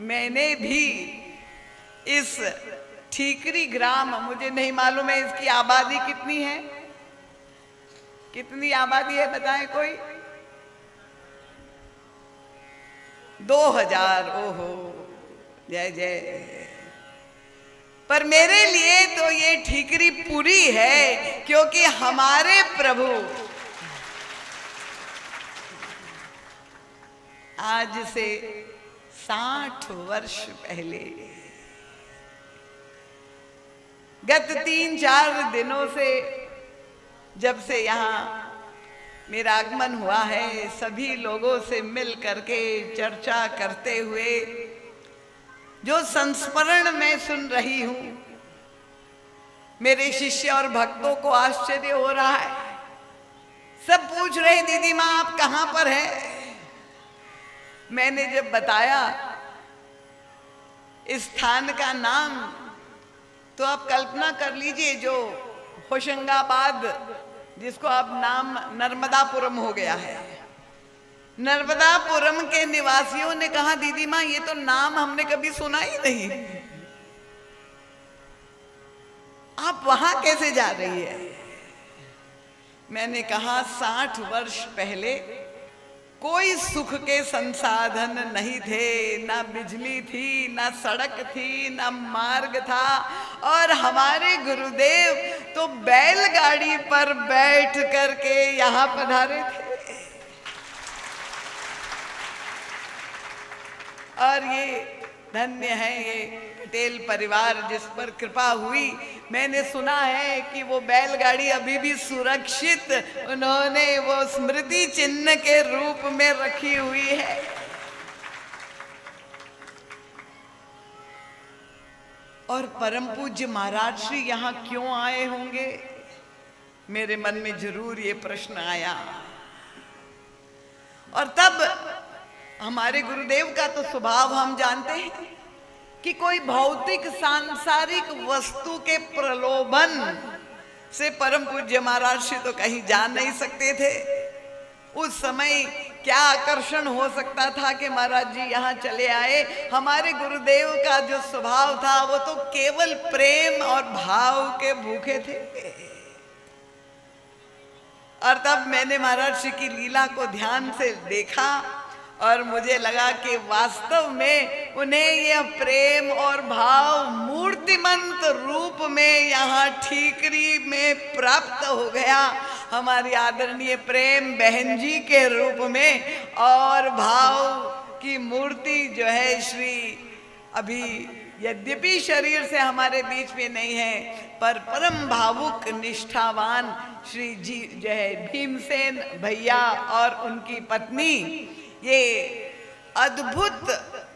Speaker 4: मैंने भी इस ठीकरी ग्राम, मुझे नहीं मालूम है इसकी आबादी कितनी है, कितनी आबादी है बताएं कोई? 2000। ओहो, जय जय। पर मेरे लिए तो ये ठीकरी पूरी है, क्योंकि हमारे प्रभु आज से 60 वर्ष पहले, गत 3-4 दिनों से जब से यहाँ मेरा आगमन हुआ है, सभी लोगों से मिल करके चर्चा करते हुए जो संस्मरण मैं सुन रही हूँ, मेरे शिष्य और भक्तों को आश्चर्य हो रहा है। सब पूछ रहे दीदी माँ आप कहाँ पर हैं? मैंने जब बताया इस स्थान का नाम, तो आप कल्पना कर लीजिए, जो होशंगाबाद जिसको अब नाम नर्मदापुरम हो गया है, नर्मदापुरम के निवासियों ने कहा दीदी माँ ये तो नाम हमने कभी सुना ही नहीं, आप वहां कैसे जा रही है? मैंने कहा 60 वर्ष पहले कोई सुख के संसाधन नहीं थे, ना बिजली थी, ना सड़क थी, ना मार्ग था, और हमारे गुरुदेव तो बैलगाड़ी पर बैठ करके यहाँ पधारे थे। और ये धन्य है ये पटेल परिवार जिस पर कृपा हुई। मैंने सुना है कि वो बैलगाड़ी अभी भी सुरक्षित उन्होंने वो स्मृति चिन्ह के रूप में रखी हुई है। और परम पूज्य महाराज श्री यहाँ क्यों आए होंगे? मेरे मन में जरूर ये प्रश्न आया। और तब हमारे गुरुदेव का तो स्वभाव हम जानते हैं कि कोई भौतिक सांसारिक वस्तु के प्रलोभन से परम पूज्य महाराज श्री तो कहीं जा नहीं सकते थे। उस समय क्या आकर्षण हो सकता था कि महाराज जी यहाँ चले आए? हमारे गुरुदेव का जो स्वभाव था वो तो केवल प्रेम और भाव के भूखे थे। और तब मैंने महाराज श्री की लीला को ध्यान से देखा और मुझे लगा कि वास्तव में उन्हें यह प्रेम और भाव मूर्तिमंत रूप में यहाँ ठीकरी में प्राप्त हो गया। हमारी आदरणीय प्रेम बहन जी के रूप में, और भाव की मूर्ति जो है श्री अभी यद्यपि शरीर से हमारे बीच में नहीं है, पर परम भावुक निष्ठावान श्री जी जो है भीमसेन भैया और उनकी पत्नी, ये अद्भुत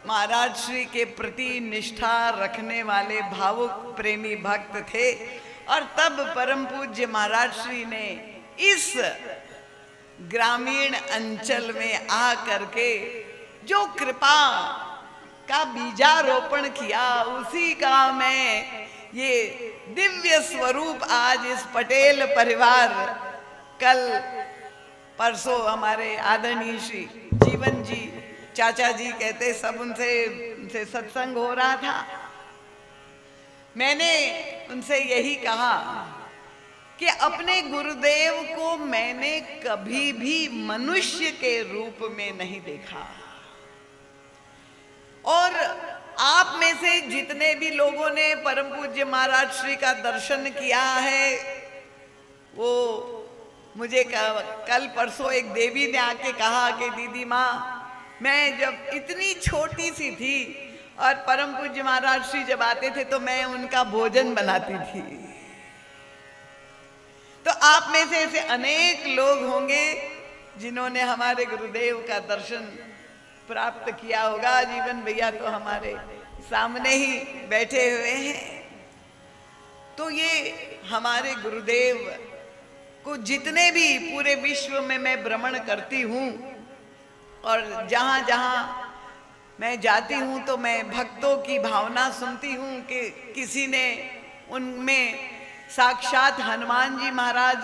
Speaker 4: महाराज श्री के प्रति निष्ठा रखने वाले भावुक प्रेमी भक्त थे। और तब परम पूज्य महाराज श्री ने इस ग्रामीण अंचल में आ करके जो कृपा का बीजारोपण किया, उसी का मैं ये दिव्य स्वरूप आज इस पटेल परिवार, कल परसों हमारे आदरणीय श्री जीवन जी चाचा जी कहते, सब उनसे सत्संग हो रहा था। मैंने उनसे यही कहा कि अपने गुरुदेव को मैंने कभी भी मनुष्य के रूप में नहीं देखा। और आप में से जितने भी लोगों ने परम पूज्य महाराज श्री का दर्शन किया है, वो मुझे कल परसों एक देवी ने आके कहा कि दीदी माँ, मैं जब इतनी छोटी सी थी और परम पूज्य महाराज श्री जब आते थे तो मैं उनका भोजन बनाती थी। तो आप में से ऐसे अनेक लोग होंगे जिन्होंने हमारे गुरुदेव का दर्शन प्राप्त किया होगा। जीवन भैया तो हमारे सामने ही बैठे हुए हैं। तो ये हमारे गुरुदेव को जितने भी पूरे विश्व में मैं भ्रमण करती हूँ और जहाँ जहाँ मैं जाती हूँ तो मैं भक्तों की भावना सुनती हूँ कि किसी ने उनमें साक्षात हनुमान जी महाराज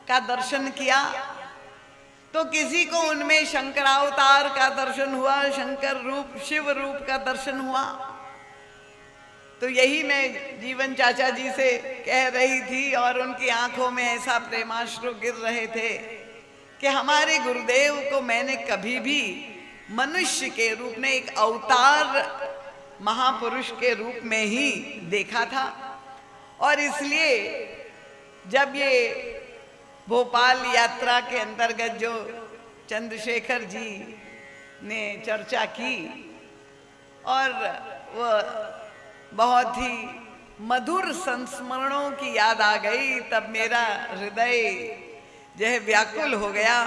Speaker 4: का दर्शन किया, तो किसी को उनमें शंकरावतार का दर्शन हुआ, शंकर रूप शिव रूप का दर्शन हुआ। तो यही मैं जीवन चाचा जी से कह रही थी और उनकी आंखों में ऐसा प्रेमाश्रु गिर रहे थे कि हमारे गुरुदेव को मैंने कभी भी मनुष्य के रूप में एक अवतार महापुरुष के रूप में ही देखा था। और इसलिए जब ये भोपाल यात्रा के अंतर्गत जो चंद्रशेखर जी ने चर्चा की और वह बहुत ही मधुर संस्मरणों की याद आ गई, तब मेरा हृदय जो है व्याकुल हो गया।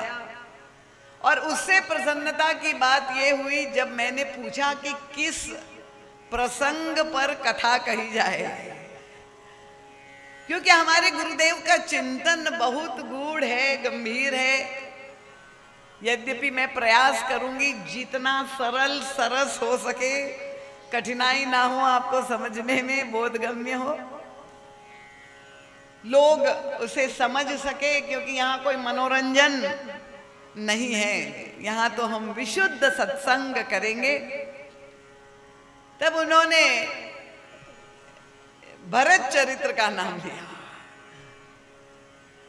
Speaker 4: और उससे प्रसन्नता की बात यह हुई जब मैंने पूछा कि किस प्रसंग पर कथा कही जाए, क्योंकि हमारे गुरुदेव का चिंतन बहुत गूढ़ है, गंभीर है। यद्यपि मैं प्रयास करूंगी जितना सरल सरस हो सके, कठिनाई ना हो, आपको समझने में बोधगम्य हो, लोग उसे समझ सके, क्योंकि यहाँ कोई मनोरंजन नहीं है, यहाँ तो हम विशुद्ध सत्संग करेंगे। तब उन्होंने भरत चरित्र का नाम लिया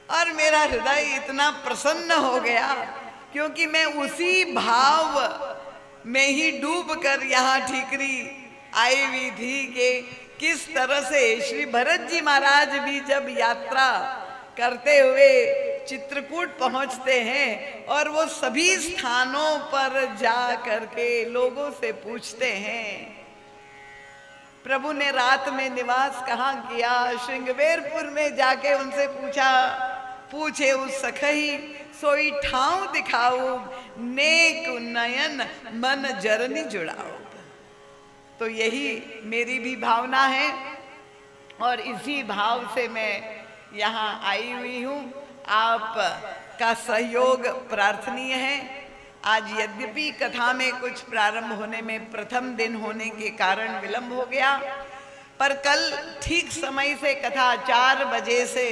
Speaker 4: और मेरा हृदय इतना प्रसन्न हो गया, क्योंकि मैं उसी भाव में ही डूब कर यहाँ ठीकरी आई हुई थी कि किस तरह से श्री भरत जी महाराज भी जब यात्रा करते हुए चित्रकूट पहुँचते हैं और वो सभी स्थानों पर जा करके लोगों से पूछते हैं, प्रभु ने रात में निवास कहाँ किया, श्रृंगवेरपुर में जाके उनसे पूछे उस सखई सोई ठाव दिखाओ, नेक नयन मन जरनी जुड़ाओ। तो यही मेरी भी भावना है और इसी भाव से मैं यहाँ आई हुई हूँ। आप का सहयोग प्रार्थनीय है। आज यद्यपि कथा में कुछ प्रारंभ होने में प्रथम दिन होने के कारण विलंब हो गया, पर कल ठीक समय से कथा 4 बजे से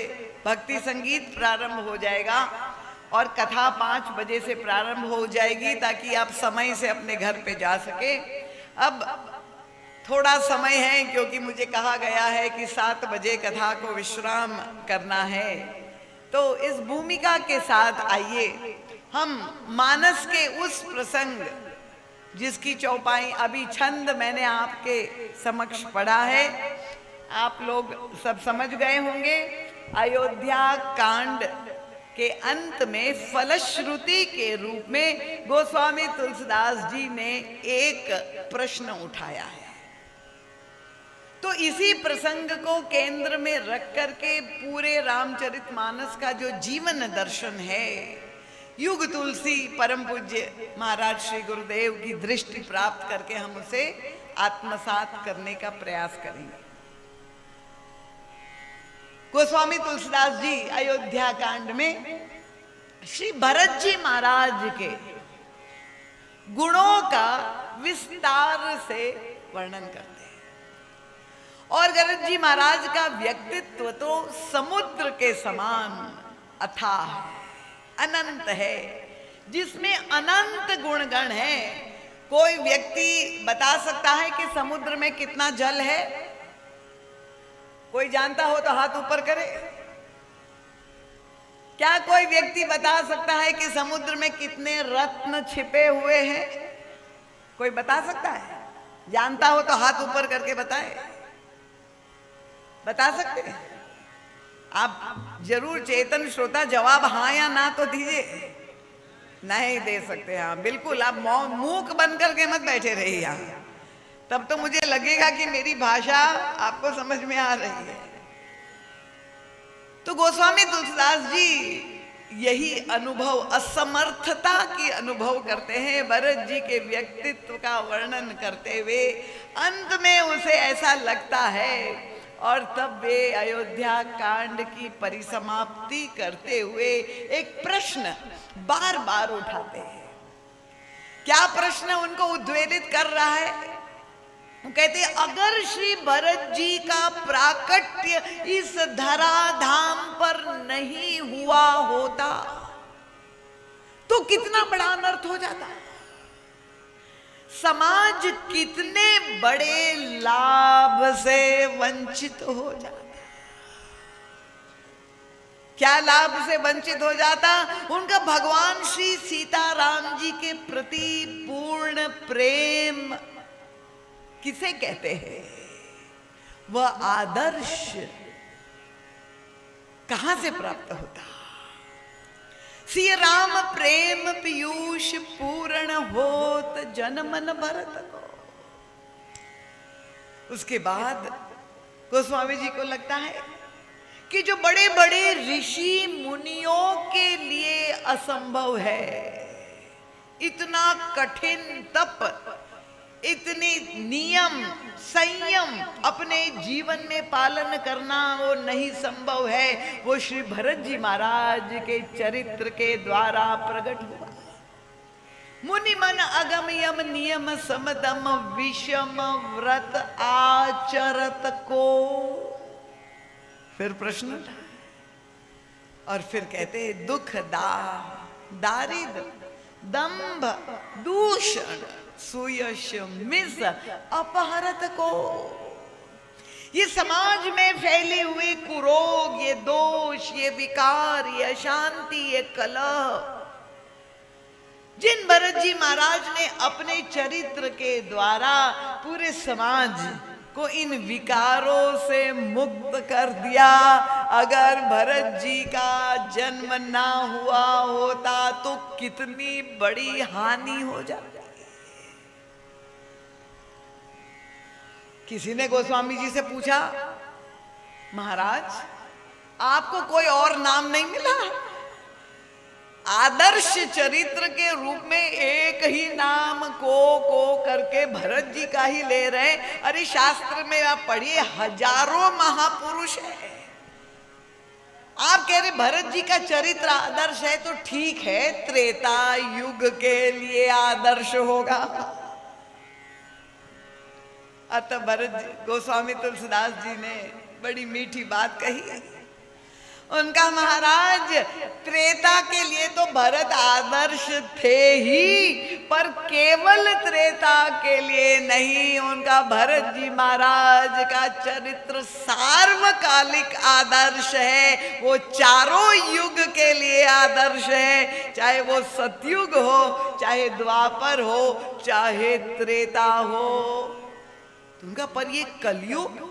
Speaker 4: भक्ति संगीत प्रारंभ हो जाएगा और कथा 5 बजे से प्रारंभ हो जाएगी, ताकि आप समय से अपने घर पे जा सके। अब थोड़ा समय है, क्योंकि मुझे कहा गया है कि 7 बजे कथा को विश्राम करना है। तो इस भूमिका के साथ आइए हम मानस के उस प्रसंग जिसकी चौपाई अभी छंद मैंने आपके समक्ष पढ़ा है, आप लोग सब समझ गए होंगे। अयोध्या कांड के अंत में फलश्रुति के रूप में गोस्वामी तुलसीदास जी ने एक प्रश्न उठाया है। तो इसी प्रसंग को केंद्र में रख करके पूरे रामचरितमानस का जो जीवन दर्शन है, युग तुलसी परम पूज्य महाराज श्री गुरुदेव की दृष्टि प्राप्त करके हम उसे आत्मसात करने का प्रयास करेंगे। गोस्वामी तुलसीदास जी अयोध्या कांड में श्री भरत जी महाराज के गुणों का विस्तार से वर्णन करते हैं। और भरत जी महाराज का व्यक्तित्व तो समुद्र के समान अथाह है, अनंत है, जिसमें अनंत गुणगण है। कोई व्यक्ति बता सकता है कि समुद्र में कितना जल है? कोई जानता हो तो हाथ ऊपर करे। क्या कोई व्यक्ति बता सकता है कि समुद्र में कितने रत्न छिपे हुए हैं? कोई बता सकता है? जानता हो तो हाथ ऊपर करके बताए। बता सकते हैं? आप जरूर चेतन श्रोता जवाब हाँ या ना तो दीजिए। नहीं दे सकते? हाँ बिल्कुल, आप मूक बन करके मत बैठे रहिए यहाँ, तब तो मुझे लगेगा कि मेरी भाषा आपको समझ में आ रही है। तो गोस्वामी तुलसीदास जी यही अनुभव, असमर्थता की अनुभव करते हैं भरत जी के व्यक्तित्व का वर्णन करते हुए। अंत में उसे ऐसा लगता है और तब वे अयोध्या कांड की परिसमाप्ति करते हुए एक प्रश्न बार बार उठाते हैं। क्या प्रश्न उनको उद्वेलित कर रहा है? वो कहते हैं, अगर श्री भरत जी का प्राकट्य इस धराधाम पर नहीं हुआ होता तो कितना बड़ा अनर्थ हो जाता, समाज कितने बड़े लाभ से वंचित हो जाता। क्या लाभ से वंचित हो जाता? उनका भगवान श्री सीताराम जी के प्रति पूर्ण प्रेम किसे कहते हैं, वह आदर्श कहां से प्राप्त होता? श्री राम प्रेम पीयूष पूर्ण होत जन मन भरत को। उसके बाद गोस्वामी जी को लगता है कि जो बड़े बड़े ऋषि मुनियों के लिए असंभव है, इतना कठिन तप, इतने नियम संयम अपने जीवन में पालन करना वो नहीं संभव है, वो श्री भरत जी महाराज के चरित्र के द्वारा प्रकट हुआ। मुनि मन अगम यम नियम समदम विषम व्रत आचरत को। फिर प्रश्न उठा और फिर कहते हैं, दुख दारिद्र दंभ दूषण सुयश मिस अपहरत को। ये समाज में फैले हुए कुरोग, ये दोष, ये विकार, ये अशांति, ये कलह, जिन भरत जी महाराज ने अपने चरित्र के द्वारा पूरे समाज को इन विकारों से मुक्त कर दिया, अगर भरत जी का जन्म ना हुआ होता तो कितनी बड़ी हानि हो जाती। किसी ने गोस्वामी जी से पूछा, महाराज आपको कोई और नाम नहीं मिला? आदर्श चरित्र के रूप में एक ही नाम को करके भरत जी का ही ले रहे। अरे शास्त्र में आप पढ़िए, हजारों महापुरुष है। आप कह रहे भरत जी का चरित्र आदर्श है, तो ठीक है, त्रेता युग के लिए आदर्श होगा। अतः भरत जी, गोस्वामी तुलसीदास जी ने बड़ी मीठी बात कही। उनका महाराज त्रेता के लिए तो भरत आदर्श थे ही, पर केवल त्रेता के लिए नहीं, उनका भरत जी महाराज का चरित्र सार्वकालिक आदर्श है। वो चारों युग के लिए आदर्श है, चाहे वो सतयुग हो, चाहे द्वापर हो, चाहे त्रेता हो। उनका पर ये कलयुग,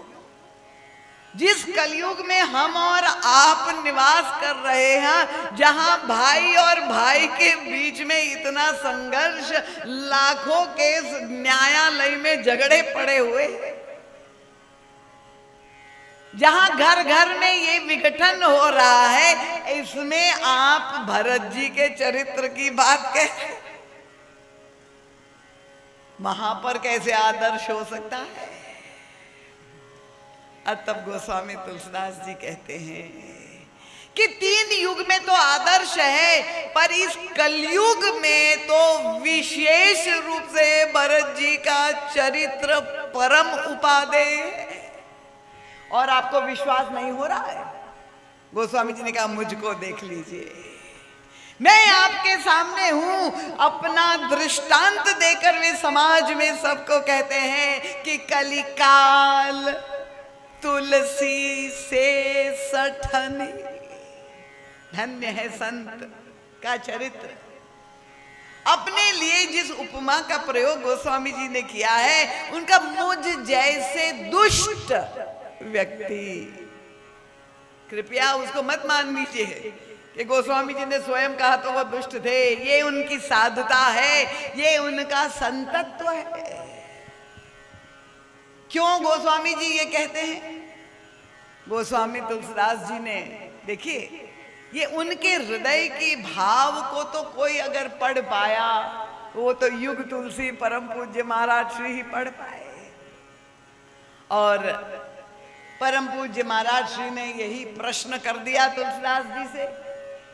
Speaker 4: जिस कलयुग में हम और आप निवास कर रहे हैं, जहां भाई और भाई के बीच में इतना संघर्ष, लाखों केस न्यायालय में झगड़े पड़े हुए, जहां घर घर में ये विघटन हो रहा है, इसमें आप भरत जी के चरित्र की बात कहते, वहां पर कैसे आदर्श हो सकता है? तब गोस्वामी तुलसीदास जी कहते हैं कि 3 युग में तो आदर्श है, पर इस कलयुग में तो विशेष रूप से भरत जी का चरित्र परम उपादेय है। और आपको विश्वास नहीं हो रहा है? गोस्वामी जी ने कहा, मुझको देख लीजिए, मैं आपके सामने हूं। अपना दृष्टांत देकर वे समाज में सबको कहते हैं कि कलिकाल तुलसी से सठनी। धन्य है संत का चरित्र। अपने लिए जिस उपमा का प्रयोग गोस्वामी जी ने किया है, उनका मुझ जैसे दुष्ट व्यक्ति कृपया उसको मत मान लीजिए कि गोस्वामी जी ने स्वयं कहा तो वो दुष्ट थे। ये उनकी साधुता है, ये उनका संतत्व है। क्यों गोस्वामी जी ये कहते हैं? गोस्वामी तुलसीदास जी ने, देखिए, ये उनके हृदय की भाव को तो कोई अगर पढ़ पाया वो तो युग तुलसी परम पूज्य महाराज श्री ही पढ़ पाए। और परम पूज्य महाराज श्री ने यही प्रश्न कर दिया तुलसीदास जी से।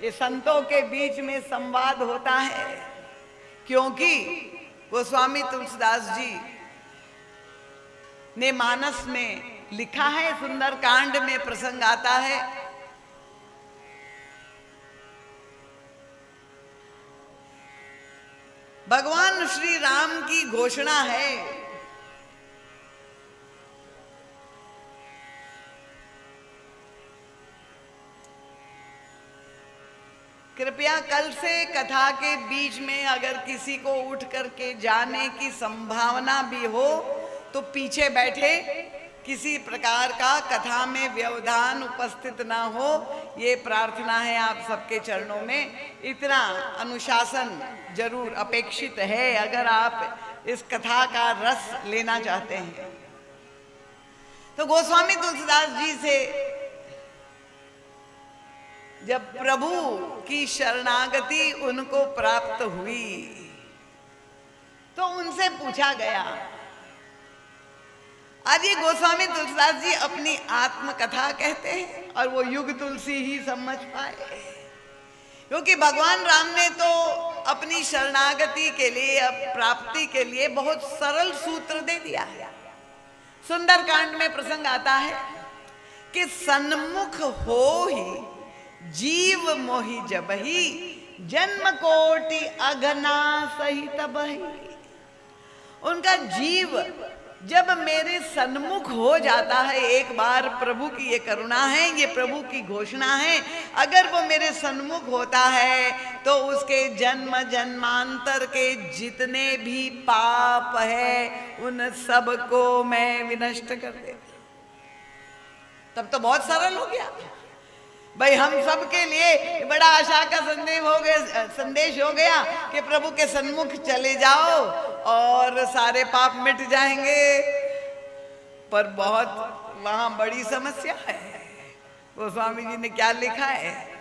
Speaker 4: ये संतों के बीच में संवाद होता है, क्योंकि गोस्वामी तुलसीदास जी ने मानस में लिखा है, सुंदर कांड में प्रसंग आता है, भगवान श्री राम की घोषणा है, कृपया कल से कथा के बीच में अगर किसी को उठ करके जाने की संभावना भी हो तो पीछे बैठे, किसी प्रकार का कथा में व्यवधान उपस्थित ना हो, ये प्रार्थना है आप सबके चरणों में। इतना अनुशासन जरूर अपेक्षित है अगर आप इस कथा का रस लेना चाहते हैं। तो गोस्वामी तुलसीदास जी से जब प्रभु की शरणागति उनको प्राप्त हुई तो उनसे पूछा गया। आज ये गोस्वामी तुलसीदास जी अपनी आत्मकथा कहते हैं और वो युग तुलसी ही समझ पाए, क्योंकि भगवान राम ने तो अपनी शरणागति के लिए, प्राप्ति के लिए बहुत सरल सूत्र दे दिया है। सुंदर कांड में प्रसंग आता है कि सन्मुख हो ही जीव मोहि जबहि, जन्म कोटि अघना सही तबहि। उनका जीव जब मेरे सन्मुख हो जाता है, एक बार प्रभु की ये करुणा है, ये प्रभु की घोषणा है, अगर वो मेरे सन्मुख होता है तो उसके जन्म जन्मांतर के जितने भी पाप है उन सब को मैं विनष्ट कर देता। तब तो बहुत सरल हो गया भाई। हम सब के लिए बड़ा आशा का संदेश हो गया कि प्रभु के सन्मुख चले जाओ और सारे पाप मिट जाएंगे। पर बहुत वहां बड़ी समस्या है। गोस्वामी जी ने क्या लिखा है?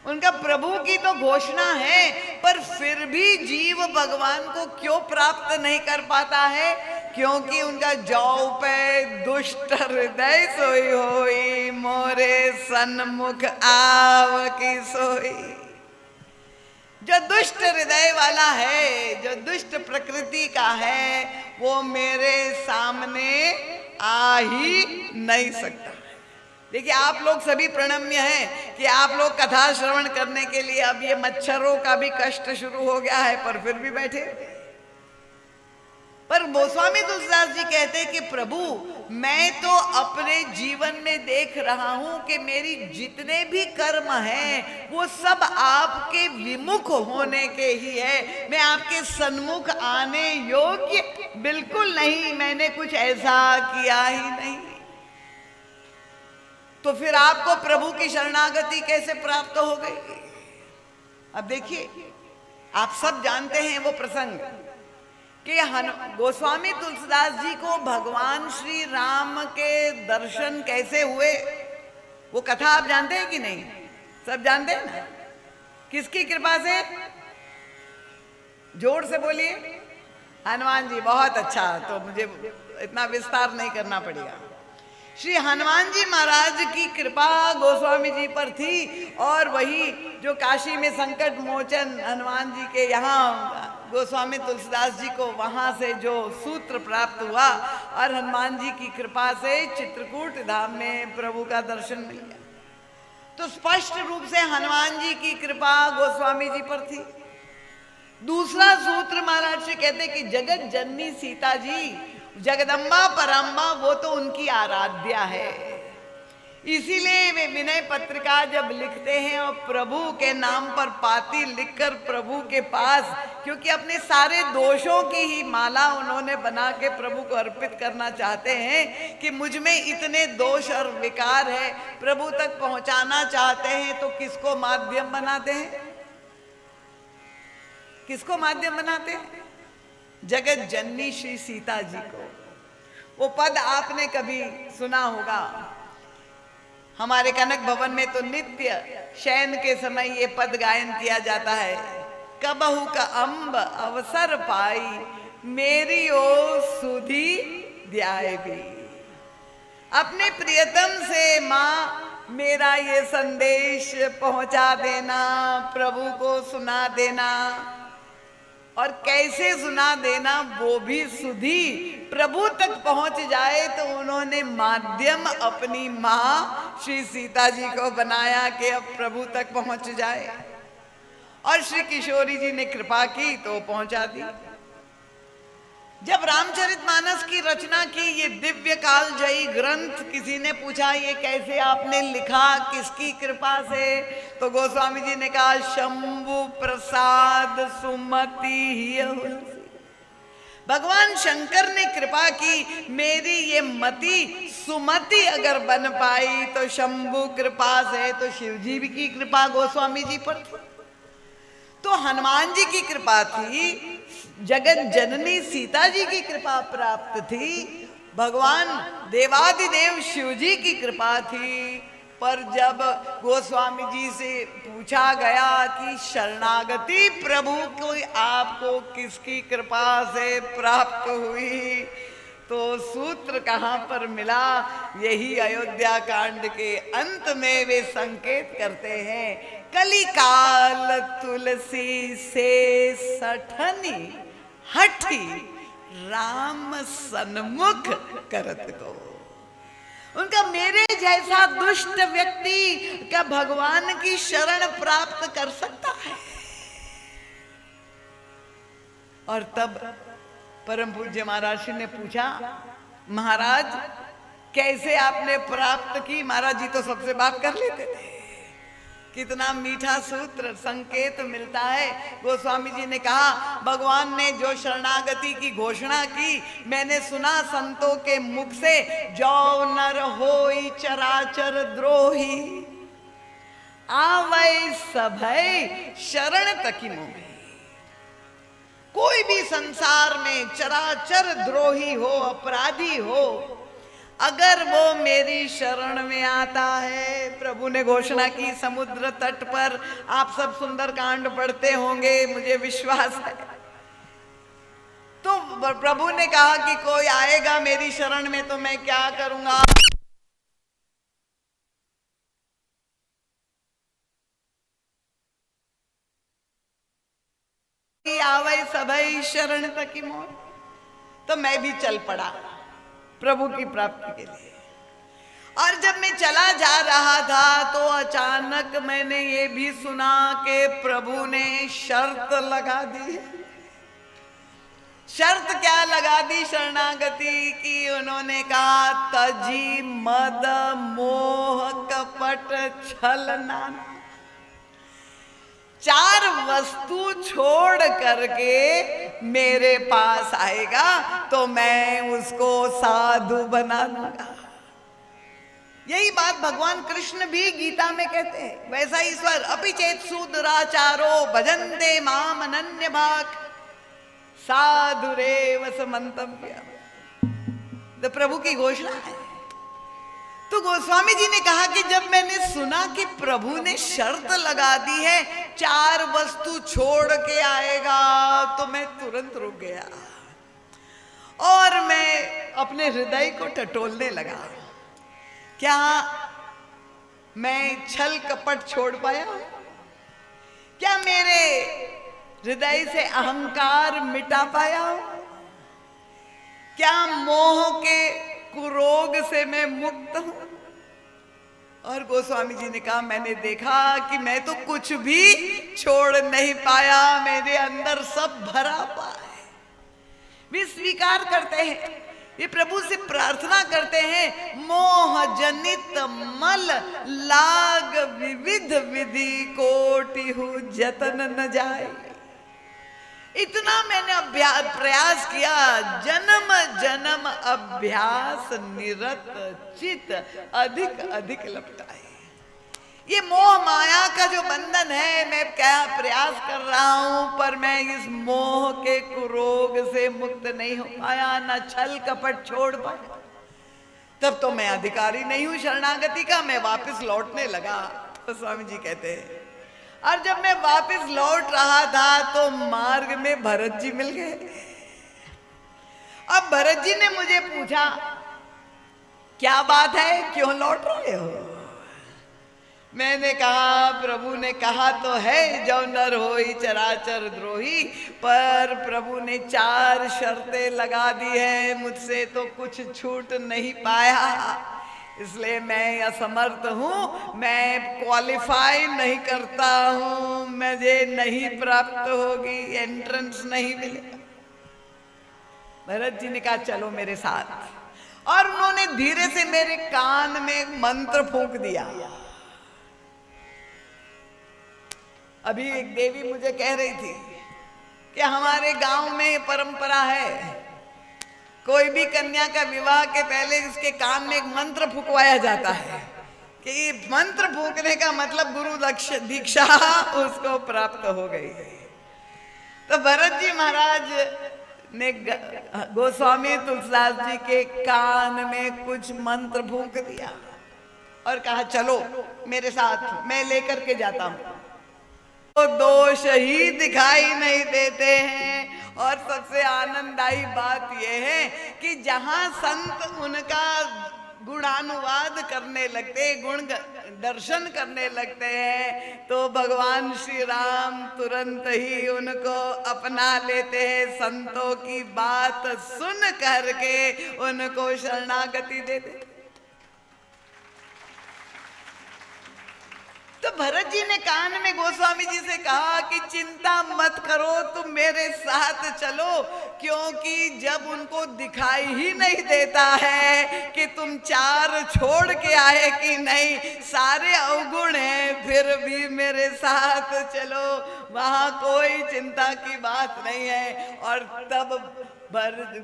Speaker 4: उनका प्रभु की तो घोषणा है, पर फिर भी जीव भगवान को क्यों प्राप्त नहीं कर पाता है? क्योंकि उनका जौ पे दुष्ट हृदय सोई होई, मोरे सन्मुख आव की सोई। जो दुष्ट हृदय वाला है, जो दुष्ट प्रकृति का है, वो मेरे सामने आ ही नहीं सकता। देखिए, आप लोग सभी प्रणम्य हैं कि आप लोग कथा श्रवण करने के लिए, अब ये मच्छरों का भी कष्ट शुरू हो गया है, पर फिर भी बैठे। पर गोस्वामी तुलसीदास जी कहते हैं कि प्रभु, मैं तो अपने जीवन में देख रहा हूं कि मेरी जितने भी कर्म हैं वो सब आपके विमुख होने के ही है। मैं आपके सन्मुख आने योग्य बिल्कुल नहीं, मैंने कुछ ऐसा किया ही नहीं। तो फिर आपको प्रभु की शरणागति कैसे प्राप्त हो गई? अब देखिए, आप सब जानते हैं वो प्रसंग कि गोस्वामी तुलसीदास जी को भगवान श्री राम के दर्शन कैसे हुए, वो कथा आप जानते हैं कि नहीं? सब जानते हैं ना? किसकी कृपा से? जोर से बोलिए। हनुमान जी। बहुत अच्छा, तो मुझे इतना विस्तार नहीं करना पड़ेगा। श्री हनुमान जी महाराज की कृपा गोस्वामी जी पर थी, और वही जो काशी में संकट मोचन हनुमान जी के यहाँ गोस्वामी तुलसीदास जी को वहाँ से जो सूत्र प्राप्त हुआ, और हनुमान जी की कृपा से चित्रकूट धाम में प्रभु का दर्शन मिल गया। तो स्पष्ट रूप से हनुमान जी की कृपा गोस्वामी जी पर थी। दूसरा सूत्र महाराज जी कहते कि जगत जननी सीता जी, जगदम्बा परम्बा, वो तो उनकी आराध्या है। इसीलिए वे विनय पत्रिका जब लिखते हैं और प्रभु के नाम पर पाती लिखकर प्रभु के पास, क्योंकि अपने सारे दोषों की ही माला उन्होंने बना के प्रभु को अर्पित करना चाहते हैं कि मुझ में इतने दोष और विकार है, प्रभु तक पहुंचाना चाहते हैं, तो किसको माध्यम बनाते हैं? किसको माध्यम बनाते हैं? जगत जननी श्री सीता जी को। वो पद आपने कभी सुना होगा, हमारे कनक भवन में तो नित्य शयन के समय ये पद गायन किया जाता है। कबहू का अम्ब अवसर पाई, मेरी ओ सुधी ध्याय भी। अपने प्रियतम से माँ मेरा ये संदेश पहुंचा देना, प्रभु को सुना देना, और कैसे सुना देना वो भी सुधी प्रभु तक पहुंच जाए। तो उन्होंने माध्यम अपनी मां श्री सीता जी को बनाया कि अब प्रभु तक पहुंच जाए, और श्री किशोरी जी ने कृपा की तो पहुंचा दी। जब रामचरितमानस की रचना की, ये दिव्य कालजयी ग्रंथ, किसी ने पूछा ये कैसे आपने लिखा, किसकी कृपा से? तो गोस्वामी जी ने कहा शंभु प्रसाद सुमति ही। भगवान शंकर ने कृपा की, मेरी ये मति सुमति अगर बन पाई तो शंभु कृपा से। तो शिव जी की कृपा गोस्वामी जी पर थी, तो हनुमान जी की कृपा थी, जगत जननी सीता जी की कृपा प्राप्त थी, भगवान देवादिदेव शिव जी की कृपा थी। पर जब गोस्वामी जी से पूछा गया कि शरणागति प्रभु को आपको किसकी कृपा से प्राप्त हुई, तो सूत्र कहाँ पर मिला? यही अयोध्या कांड के अंत में वे संकेत करते हैं, कलिकाल तुलसी से सठनी हठी राम सन्मुख करत को। उनका मेरे जैसा दुष्ट व्यक्ति क्या भगवान की शरण प्राप्त कर सकता है? और तब परम पूज्य महाराज ने पूछा, महाराज कैसे आपने प्राप्त की? महाराज जी तो सबसे बात कर लेते थे। कितना मीठा सूत्र संकेत मिलता है। गोस्वामी जी ने कहा, भगवान ने जो शरणागति की घोषणा की, मैंने सुना संतों के मुख से, जो नर होई चराचर द्रोही, आवै सभय शरण तकी मोह। कोई भी संसार में चराचर द्रोही हो, अपराधी हो, अगर वो मेरी शरण में आता है, प्रभु ने घोषणा की समुद्र तट पर, आप सब सुंदरकांड पढ़ते होंगे, मुझे विश्वास है। तो प्रभु ने कहा कि कोई आएगा मेरी शरण में तो मैं क्या करूंगा? आवै सभई शरण तकी मोह। तो मैं भी चल पड़ा प्रभु की प्राप्ति के लिए। और जब मैं चला जा रहा था तो अचानक मैंने ये भी सुना कि प्रभु ने शर्त लगा दी। शर्त क्या लगा दी शरणागति की? उन्होंने कहा, तजी मद मोह कपट छल नाना। 4 वस्तु छोड़ करके मेरे पास आएगा तो मैं उसको साधु बना दूंगा। यही बात भगवान कृष्ण भी गीता में कहते हैं। वैसा ईश्वर अपिचेत सुदुराचारो भजन्ते माम अनन्य भाग साधुरेव समन्तव्य। तो प्रभु की घोषणा है। तो गोस्वामी जी ने कहा कि जब मैंने सुना कि प्रभु ने शर्त लगा दी है, 4 वस्तु छोड़ के आएगा, तो मैं तुरंत रुक गया और मैं अपने हृदय को टटोलने लगा। क्या मैं छल कपट छोड़ पाया? क्या मेरे हृदय से अहंकार मिटा पाया? क्या मोह के कुरोग से मैं मुक्त हूं? और गोस्वामी जी ने कहा, मैंने देखा कि मैं तो कुछ भी छोड़ नहीं पाया, मेरे अंदर सब भरा हुआ है। वे स्वीकार करते हैं ये प्रभु से प्रार्थना करते हैं, मोह जनित मल लाग विविध विधि कोटि हु जतन न जाए। इतना मैंने प्रयास किया, जन्म जन्म अभ्यास निरत चित अधिक अधिक लपटाए। ये मोह माया का जो बंधन है, मैं क्या प्रयास कर रहा हूं, पर मैं इस मोह के कुरोग से मुक्त नहीं हो पाया, ना छल कपट छोड़ पाया। तब तो मैं अधिकारी नहीं हूं शरणागति का, मैं वापस लौटने लगा। तो स्वामी जी कहते हैं, और जब मैं वापस लौट रहा था तो मार्ग में भरत जी मिल गए। अब भरत जी ने मुझे पूछा, क्या बात है, क्यों लौट रहे हो? मैंने कहा, प्रभु ने कहा तो है, जो नर होई चराचर द्रोही, पर प्रभु ने 4 शर्तें लगा दी है, मुझसे तो कुछ छूट नहीं पाया, इसलिए मैं असमर्थ हूं, मैं क्वालिफाई नहीं करता हूं, मुझे नहीं प्राप्त होगी, एंट्रेंस नहीं मिलेगा। भरत जी ने कहा चलो मेरे साथ, और उन्होंने धीरे से मेरे कान में एक मंत्र फूंक दिया। अभी एक देवी मुझे कह रही थी कि हमारे गांव में परंपरा है, कोई भी कन्या का विवाह के पहले उसके कान में एक मंत्र फूंकवाया जाता है कि मंत्र फूंकने का मतलब गुरु दीक्षा उसको प्राप्त हो गई। तो भरत जी महाराज ने गोस्वामी तुलसीदास जी के कान में कुछ मंत्र फूंक दिया और कहा चलो मेरे साथ, मैं लेकर के जाता हूं। तो दोष ही दिखाई नहीं देते हैं। और सबसे आनंददायी बात यह है कि जहां संत उनका गुणानुवाद करने लगते, गुण दर्शन करने लगते हैं, तो भगवान श्री राम तुरंत ही उनको अपना लेते हैं, संतों की बात सुन करके उनको शरणागति देते। तो भरत जी ने कान में गोस्वामी जी से कहा कि चिंता मत करो, तुम मेरे साथ चलो, क्योंकि जब उनको दिखाई ही नहीं देता है कि तुम 4 छोड़ के आए कि नहीं, सारे अवगुण हैं, फिर भी मेरे साथ चलो, वहां कोई चिंता की बात नहीं है। और तब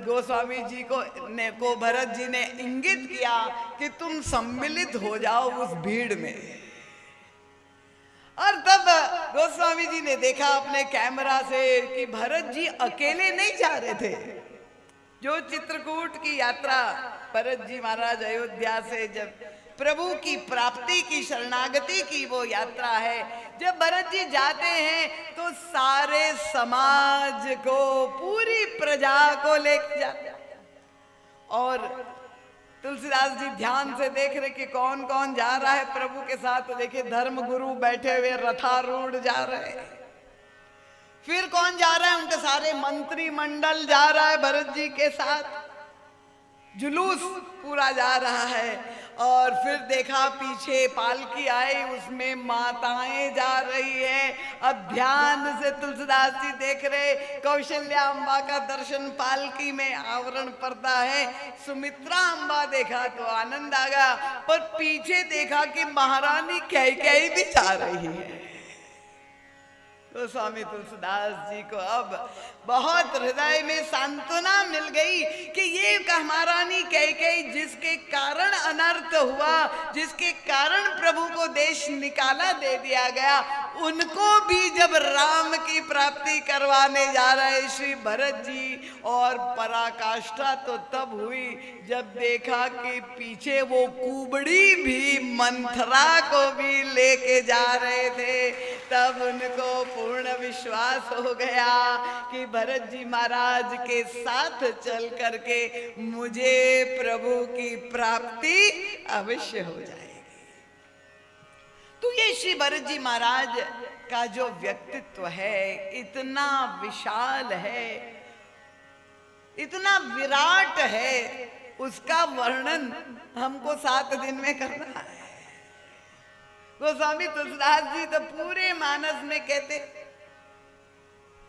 Speaker 4: गोस्वामी जी को भरत जी ने इंगित किया कि तुम सम्मिलित हो जाओ उस भीड़ में। और तब गोस्वामी जी ने देखा अपने कैमरा से कि भरत जी अकेले नहीं जा रहे थे। जो चित्रकूट की यात्रा भरत जी महाराज अयोध्या से जब प्रभु की प्राप्ति की, शरणागति की वो यात्रा है, जब भरत जी जाते हैं तो सारे समाज को, पूरी प्रजा को लेकर जाते हैं। और तुलसीदास जी ध्यान से देख रहे कि कौन कौन जा रहा है प्रभु के साथ। तो देखिए धर्म गुरु बैठे हुए रथारूढ़ जा रहे हैं, फिर कौन जा रहा है, उनके सारे मंत्री मंडल जा रहा है भरत जी के साथ, जुलूस पूरा जा रहा है। और फिर देखा पीछे पालकी आई, उसमें माताएं जा रही है। अब ध्यान से तुलसीदास जी देख रहे, कौशल्या अम्बा का दर्शन पालकी में आवरण पर्दा है, सुमित्रा अम्बा देखा तो आनंद आ गया, पर पीछे देखा कि महारानी कैकेयी भी जा रही है। तो स्वामी तुलसीदास जी को अब बहुत हृदय में सांत्वना मिल गई कि ये महारानी कैकेयी जिसके कारण अनर्थ हुआ, जिसके कारण प्रभु को देश निकाला दे दिया गया, उनको भी जब राम की प्राप्ति करवाने जा रहे श्री भरत जी। और पराकाष्ठा तो तब हुई जब देखा कि पीछे वो कुबड़ी भी मंथरा को भी लेके जा रहे थे। तब उनको पूर्ण विश्वास हो गया कि भरत जी महाराज के साथ चल करके मुझे प्रभु की प्राप्ति अवश्य हो जाएगी। तो ये श्री भरत जी महाराज का जो व्यक्तित्व है, इतना विशाल है, इतना विराट है, उसका वर्णन हमको 7 दिन में करना है। गोस्वामी तुलसीदास जी तो पूरे मानस में कहते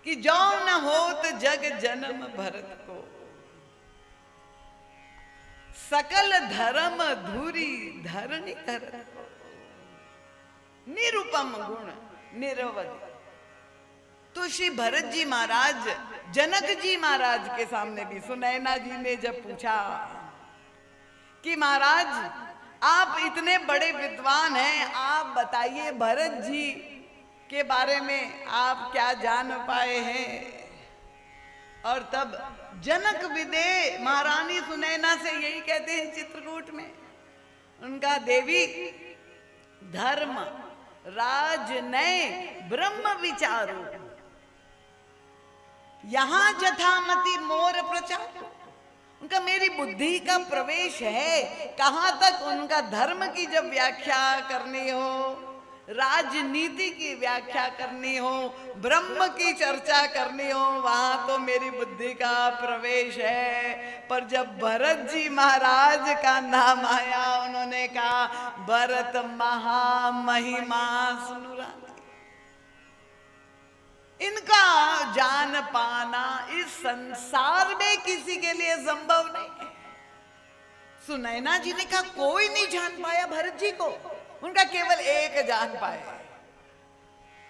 Speaker 4: कि जो न होत जग जन्म भरत को, सकल धर्म धुरी धरणी धर, निरुपम गुण निरवधि। तो श्री भरत जी महाराज जनक जी महाराज के सामने भी सुनैना जी ने जब पूछा कि महाराज आप इतने बड़े विद्वान हैं, आप बताइए भरत जी के बारे में आप क्या जान पाए हैं। और तब जनक विदे महारानी सुनैना से यही कहते हैं चित्रकूट में, उनका देवी धर्म राज नय ब्रह्म विचारो, यहां जथामति मोर प्रचार। उनका मेरी बुद्धि का प्रवेश है, कहां तक उनका धर्म की जब व्याख्या करनी हो, राजनीति की व्याख्या करनी हो, ब्रह्म की चर्चा करनी हो, वहां तो मेरी बुद्धि का प्रवेश है। पर जब भरत जी महाराज का नाम आया, उन्होंने कहा भरत महामहिमा सुनुरानी। इनका जान पाना इस संसार में किसी के लिए संभव नहीं है। सुनैना जी ने कहा कोई नहीं जान पाया भरत जी को, उनका केवल एक जान पाया।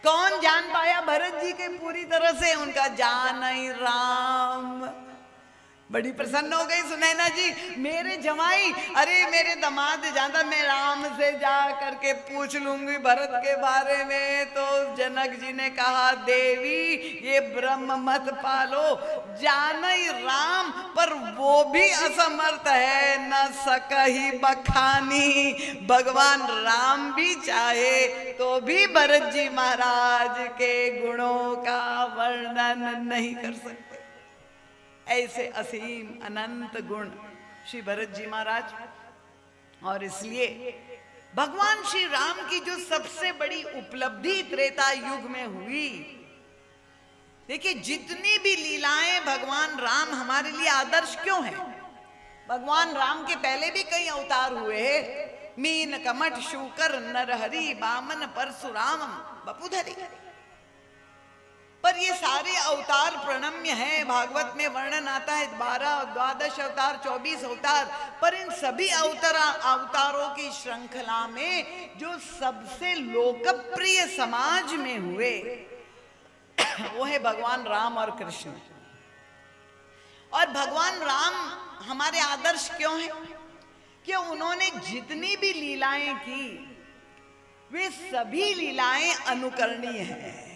Speaker 4: कौन जान पाया भरत जी के पूरी तरह से? उनका जान ही राम। बड़ी प्रसन्न हो गई सुनैना जी, मेरे जमाई, अरे मेरे दामाद ज्यादा, मैं राम से जा करके पूछ लूंगी भरत के बारे में। तो जनक जी ने कहा देवी ये ब्रह्म मत पालो, जान ही राम, पर वो भी असमर्थ है, न सकही बखानी। भगवान राम भी चाहे तो भी भरत जी महाराज के गुणों का वर्णन नहीं कर सकते। ऐसे असीम अनंत गुण श्री भरत जी महाराज। और इसलिए भगवान श्री राम की जो सबसे बड़ी उपलब्धि त्रेता युग में हुई, देखिए जितनी भी लीलाएं भगवान राम हमारे लिए आदर्श क्यों हैं? भगवान राम के पहले भी कई अवतार हुए हैं, मीन कमठ शूकर नरहरि बामन परशुराम बपुधरी। पर ये सारे अवतार प्रणम्य हैं। भागवत में वर्णन आता है 12 द्वादश अवतार 24 अवतार। पर इन सभी अवतारों की श्रृंखला में जो सबसे लोकप्रिय समाज में हुए वो है भगवान राम और कृष्ण। और भगवान राम हमारे आदर्श क्यों हैं? कि उन्होंने जितनी भी लीलाएं की वे सभी लीलाएं अनुकरणीय हैं,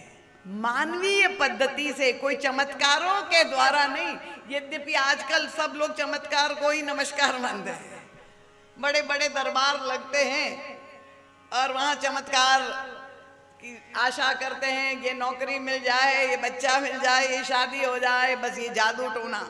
Speaker 4: मानवीय पद्धति से, कोई चमत्कारों के द्वारा नहीं। यद्यपि आजकल सब लोग चमत्कार को ही नमस्कार मानते हैं, बड़े बड़े दरबार लगते हैं और वहां चमत्कार की आशा करते हैं, ये नौकरी मिल जाए, ये बच्चा मिल जाए, ये शादी हो जाए, बस ये जादू टोना।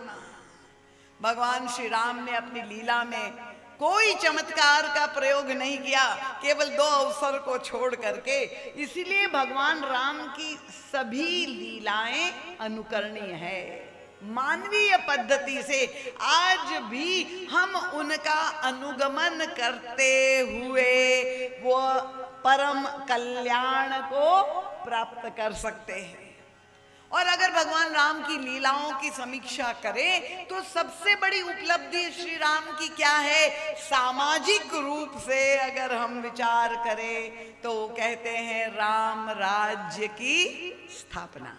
Speaker 4: भगवान श्री राम ने अपनी लीला में कोई चमत्कार का प्रयोग नहीं किया, केवल 2 अवसर को छोड़ करके। इसीलिए भगवान राम की सभी लीलाएं अनुकरणीय है, मानवीय पद्धति से। आज भी हम उनका अनुगमन करते हुए वो परम कल्याण को प्राप्त कर सकते हैं। और अगर भगवान राम की लीलाओं की समीक्षा करें तो सबसे बड़ी उपलब्धि श्री राम की क्या है? सामाजिक रूप से अगर हम विचार करें तो कहते हैं राम राज्य की स्थापना।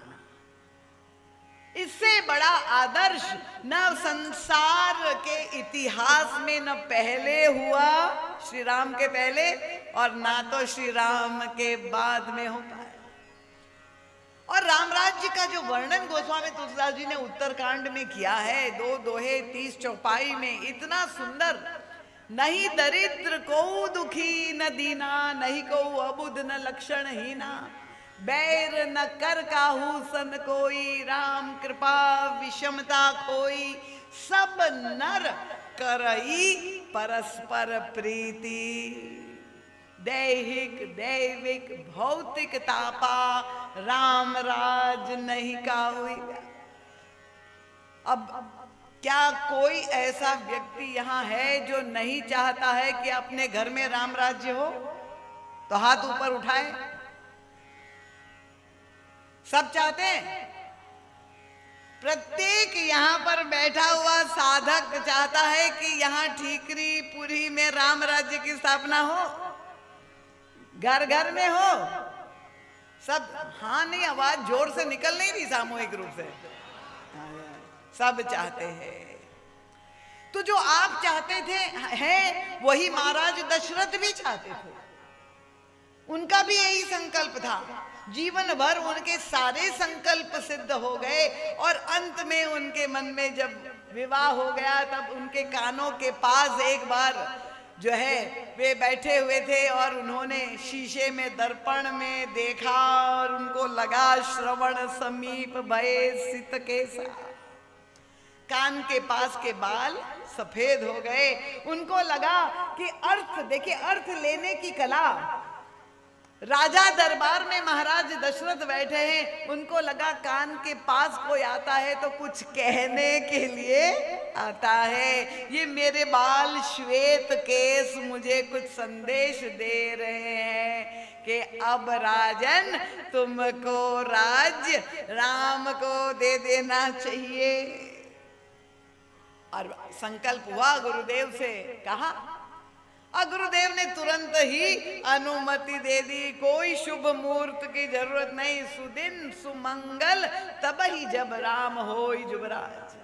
Speaker 4: इससे बड़ा आदर्श न संसार के इतिहास में न पहले हुआ, श्री राम के पहले, और ना तो श्री राम के बाद में हो पाया। और राम राज्य का जो वर्णन गोस्वामी तुलसीदास जी ने उत्तरकांड में किया है, 2 दोहे 30 चौपाई में, इतना सुंदर। नहीं दरिद्र को दुखी न दीना, नहीं को अबुध न लक्षण हीना, बैर न कर काहू सन कोई, राम कृपा विषमता खोई, सब नर करई परस्पर प्रीति, दैहिक दैविक भौतिक तापा, राम राज नहीं काहुई। अब क्या कोई ऐसा व्यक्ति यहाँ है जो नहीं चाहता है कि अपने घर में राम राज्य हो? तो हाथ ऊपर उठाएं। सब चाहते हैं। प्रत्येक यहाँ पर बैठा हुआ साधक साधक चाहता है कि यहाँ ठीकरी पुरी में राम राज्य की स्थापना हो, घर घर में हो। सब हाँ नहीं, आवाज जोर से निकल नहीं रही सामूहिक रूप से। सब चाहते हैं। तो जो आप चाहते थे हैं वही महाराज दशरथ भी चाहते थे। उनका भी यही संकल्प था। जीवन भर उनके सारे संकल्प सिद्ध हो गए और अंत में उनके मन में जब विवाह हो गया तब उनके कानों के पास एक बार जो है वे बैठे हुए थे और उन्होंने शीशे में दर्पण में देखा और उनको लगा श्रवण समीप भये सित केसा। कान के पास के बाल सफेद हो गए। उनको लगा कि अर्थ, देखिए अर्थ लेने की कला। राजा दरबार में महाराज दशरथ बैठे हैं, उनको लगा कान के पास कोई आता है तो कुछ कहने के लिए आता है। ये मेरे बाल श्वेत केस मुझे कुछ संदेश दे रहे हैं कि अब राजन तुमको राज्य राम को दे देना चाहिए। और संकल्प हुआ, गुरुदेव से कहा और गुरुदेव ने तुरंत ही अनुमति दे दी। कोई शुभ मुहूर्त की जरूरत नहीं, सुदिन सुमंगल तब ही जब राम होई जुबराज।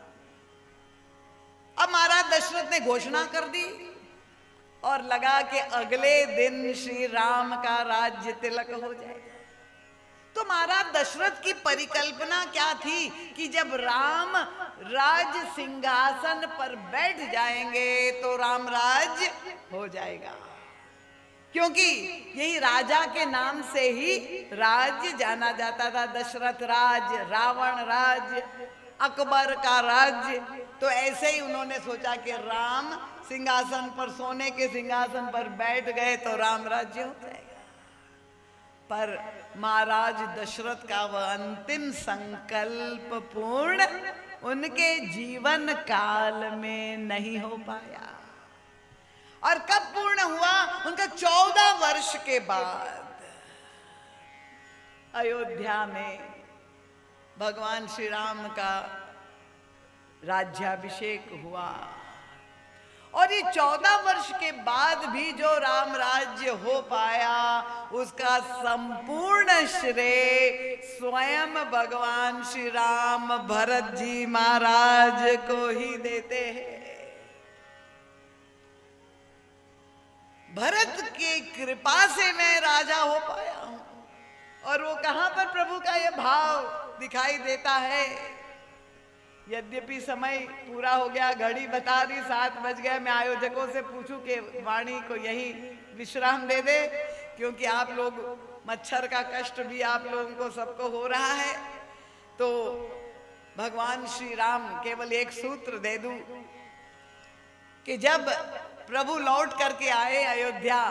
Speaker 4: अब महाराज दशरथ ने घोषणा कर दी और लगा कि अगले दिन श्री राम का राज्य तिलक हो जाए। तो महाराज दशरथ की परिकल्पना क्या थी कि जब राम राज सिंहासन पर बैठ जाएंगे तो राम राज्य हो जाएगा, क्योंकि यही राजा के नाम से ही राज्य जाना जाता था। दशरथ राज्य, रावण राज्य, अकबर का राज्य। तो ऐसे ही उन्होंने सोचा कि राम सिंहासन पर, सोने के सिंहासन पर बैठ गए तो राम राज्य हो जाएगा। पर महाराज दशरथ का वह अंतिम संकल्प पूर्ण उनके जीवन काल में नहीं हो पाया। और कब पूर्ण हुआ? उनका 14 वर्ष के बाद अयोध्या में भगवान श्री राम का राज्याभिषेक हुआ। और ये 14 वर्ष के बाद भी जो राम राज्य हो पाया उसका संपूर्ण श्रेय स्वयं भगवान श्री राम भरत जी महाराज को ही देते हैं। भरत की कृपा से मैं राजा हो पाया हूं। और वो कहां पर प्रभु का ये भाव दिखाई देता है। यद्यपि समय पूरा हो गया, घड़ी बता रही 7 बज गए। मैं आयोजकों से पूछूं कि वाणी को यही विश्राम दे दे, क्योंकि आप लोग मच्छर का कष्ट भी आप लोगों को सबको हो रहा है। तो भगवान श्री राम केवल एक सूत्र दे दूं कि जब प्रभु लौट करके आए अयोध्या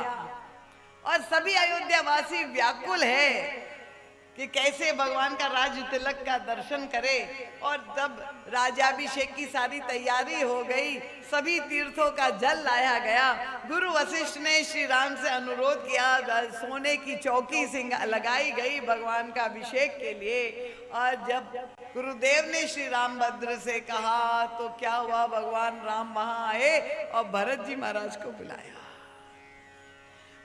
Speaker 4: और सभी अयोध्यावासी व्याकुल है कि कैसे भगवान का राज तिलक का दर्शन करे, और जब राज्याभिषेक की सारी तैयारी हो गई, सभी तीर्थों का जल लाया गया, गुरु वशिष्ठ ने श्री राम से अनुरोध किया, सोने की चौकी लगाई गई भगवान का अभिषेक के लिए। और जब गुरुदेव ने श्री रामभद्र से कहा तो क्या हुआ, भगवान राम वहां आए और भरत जी महाराज को बुलाया।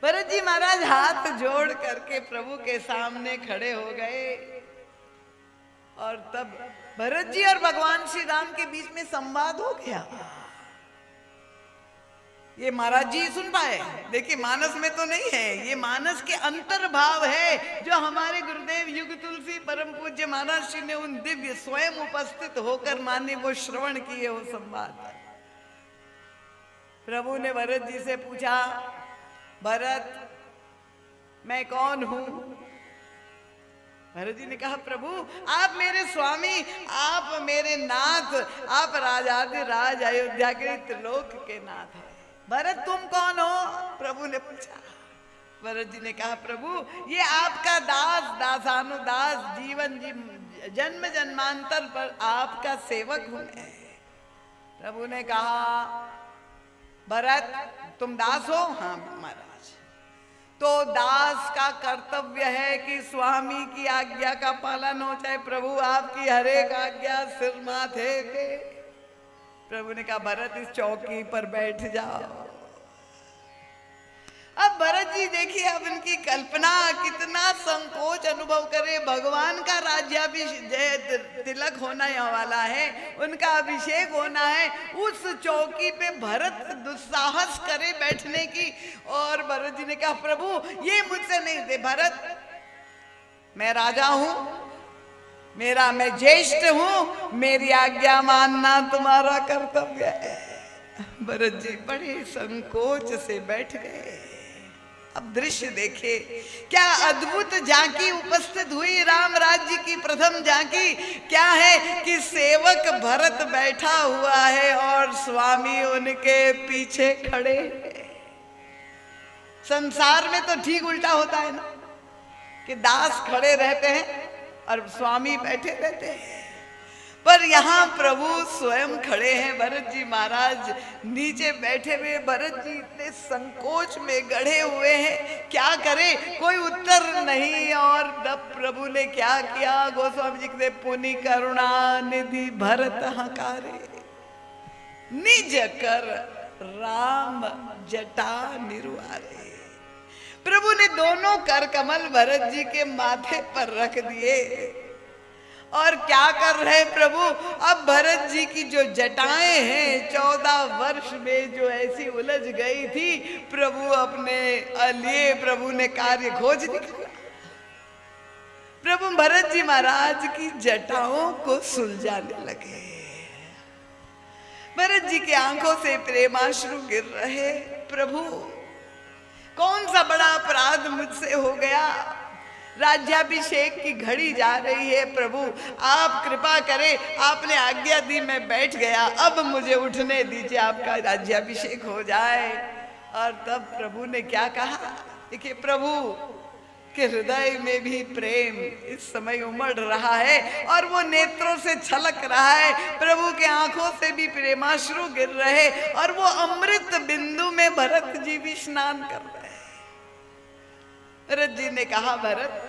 Speaker 4: भरत जी महाराज हाथ जोड़ करके प्रभु के सामने खड़े हो गए और तब भरत जी और भगवान श्री राम के बीच में संवाद हो गया। ये महाराज जी सुन पाए, देखिए मानस में तो नहीं है, ये मानस के अंतर्भाव है जो हमारे गुरुदेव युग तुलसी परम पूज्य महाराज श्री ने उन दिव्य स्वयं उपस्थित होकर माने वो श्रवण किए वो संवाद। प्रभु ने भरत जी से पूछा, भरत मैं कौन हूं? भरत जी ने कहा, प्रभु आप मेरे स्वामी, आप मेरे नाथ, आप राजाधिराज अयोध्या के त्रिलोक के नाथ हैं। भरत तुम कौन हो? प्रभु ने पूछा। भरत जी ने कहा, प्रभु ये आपका दास, दासानुदास, जीवन जन्म जन्मांतर पर आपका सेवक हूं मैं। प्रभु ने कहा, भरत तुम दास हो? हाँ महाराज। तो दास का कर्तव्य है कि स्वामी की आज्ञा का पालन हो, चाहे प्रभु आपकी हर एक आज्ञा सिर माथे के। प्रभु ने कहा भरत इस चौकी पर बैठ जाओ। अब भरत जी देखिए, अब इनकी कल्पना कितना संकोच अनुभव करे। भगवान का राज्याभिषेक तिलक होना वाला है, उनका अभिषेक होना है, उस चौकी पे भरत दुस्साहस करे बैठने की। और भरत जी ने कहा प्रभु ये मुझसे नहीं दे। भरत मैं राजा हूं, मैं ज्येष्ठ हूं, मेरी आज्ञा मानना तुम्हारा कर्तव्य है। भरत जी बड़े संकोच से बैठ गए। अब दृश्य देखे, क्या अद्भुत झांकी उपस्थित हुई। राम राज्य की प्रथम झांकी क्या है कि सेवक भरत बैठा हुआ है और स्वामी उनके पीछे खड़े। संसार में तो ठीक उल्टा होता है ना, कि दास खड़े रहते हैं और स्वामी बैठे रहते हैं, पर यहाँ प्रभु स्वयं खड़े हैं। भरत जी महाराज नीचे बैठे हुए। भरत जी इतने संकोच में गढ़े हुए हैं, क्या करें, कोई उत्तर नहीं। और तब प्रभु ने क्या किया, गोस्वामी जी कहते पुनि करुणा निधि भरत हकारे, निज कर राम जटा निरुआरे। प्रभु ने दोनों कर कमल भरत जी के माथे पर रख दिए। और क्या कर रहे प्रभु, अब भरत जी की जो जटाएं हैं 14 वर्ष में जो ऐसी उलझ गई थी, प्रभु अपने लिए प्रभु ने कार्य खोज निकाला। प्रभु भरत जी महाराज की जटाओं को सुलझाने लगे। भरत जी की आंखों से प्रेमाश्रु गिर रहे। प्रभु कौन सा बड़ा अपराध मुझसे हो गया, राज्याभिषेक की घड़ी जा रही है। प्रभु आप कृपा करें, आपने आज्ञा दी, मैं बैठ गया, अब मुझे उठने दीजिए, आपका राज्याभिषेक हो जाए। और तब प्रभु ने क्या कहा, देखिए प्रभु के हृदय में भी प्रेम इस समय उमड़ रहा है और वो नेत्रों से छलक रहा है। प्रभु के आंखों से भी प्रेमाश्रु गिर रहे और वो अमृत बिंदु में भरत जी भी स्नान कर रहे हैं। भरत जी ने कहा भरत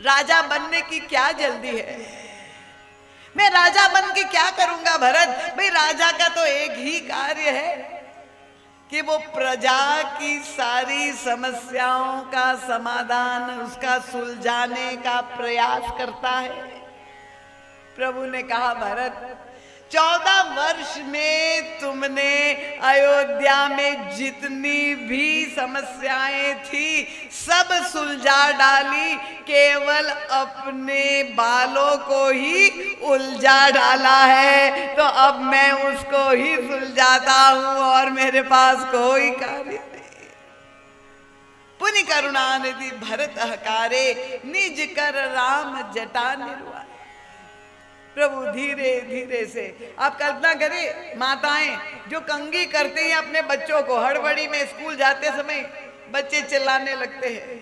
Speaker 4: राजा बनने की क्या जल्दी है, मैं राजा बन के क्या करूंगा। भरत भाई राजा का तो एक ही कार्य है कि वो प्रजा की सारी समस्याओं का समाधान, उसका सुलझाने का प्रयास करता है। प्रभु ने कहा भरत 14 वर्ष में तुमने अयोध्या में जितनी भी समस्याएं थी सब सुलझा डाली, केवल अपने बालों को ही उलझा डाला है। तो अब मैं उसको ही सुलझाता हूं और मेरे पास कोई कार्य नहीं। पुनि करुणा निधि भरत हकारे, निज कर राम जटा निरुआरे। प्रभु धीरे धीरे से, आप कल्पना करें माताएं जो कंघी करते हैं अपने बच्चों को, हड़बड़ी में स्कूल जाते समय बच्चे चिल्लाने लगते हैं,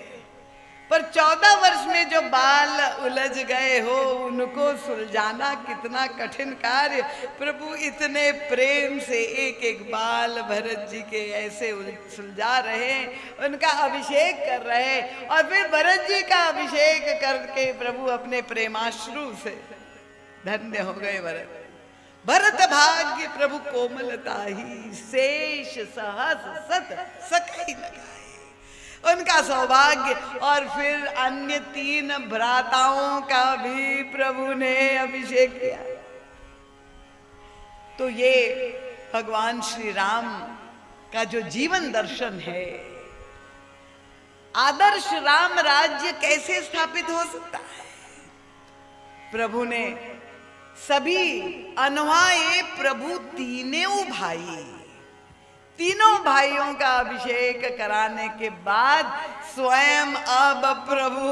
Speaker 4: पर 14 वर्ष में जो बाल उलझ गए हो उनको सुलझाना कितना कठिन कार्य। प्रभु इतने प्रेम से एक एक बाल भरत जी के ऐसे सुलझा रहे हैं, उनका अभिषेक कर रहे हैं। और फिर भरत जी का अभिषेक करके प्रभु अपने प्रेमाश्रु से धन्य हो गए। भरत भाग्य प्रभु कोमलता ही, शेष सहस सत सकई लगाए, उनका सौभाग्य। और फिर अन्य 3 भ्राताओं का भी प्रभु ने अभिषेक किया। तो ये भगवान श्री राम का जो जीवन दर्शन है, आदर्श राम राज्य कैसे स्थापित हो सकता है। प्रभु ने सभी अनवाए प्रभु तीनों भाइयों का अभिषेक कराने के बाद स्वयं अब प्रभु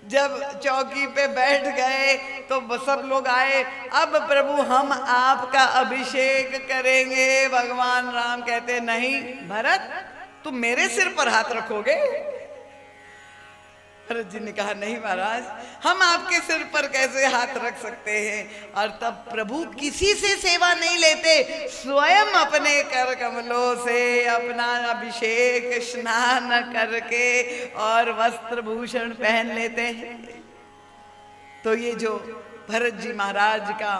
Speaker 4: जब चौकी पे बैठ गए तो सब लोग आए, अब प्रभु हम आपका अभिषेक करेंगे। भगवान राम कहते नहीं भरत तुम मेरे सिर पर हाथ रखोगे। भरत जी ने कहा नहीं महाराज, हम आपके सिर पर कैसे हाथ रख सकते हैं। और तब प्रभु किसी से सेवा नहीं लेते, स्वयं अपने कर कमलों से अपना अभिषेक स्नान करके और वस्त्र भूषण पहन लेते हैं। तो ये जो भरत जी महाराज का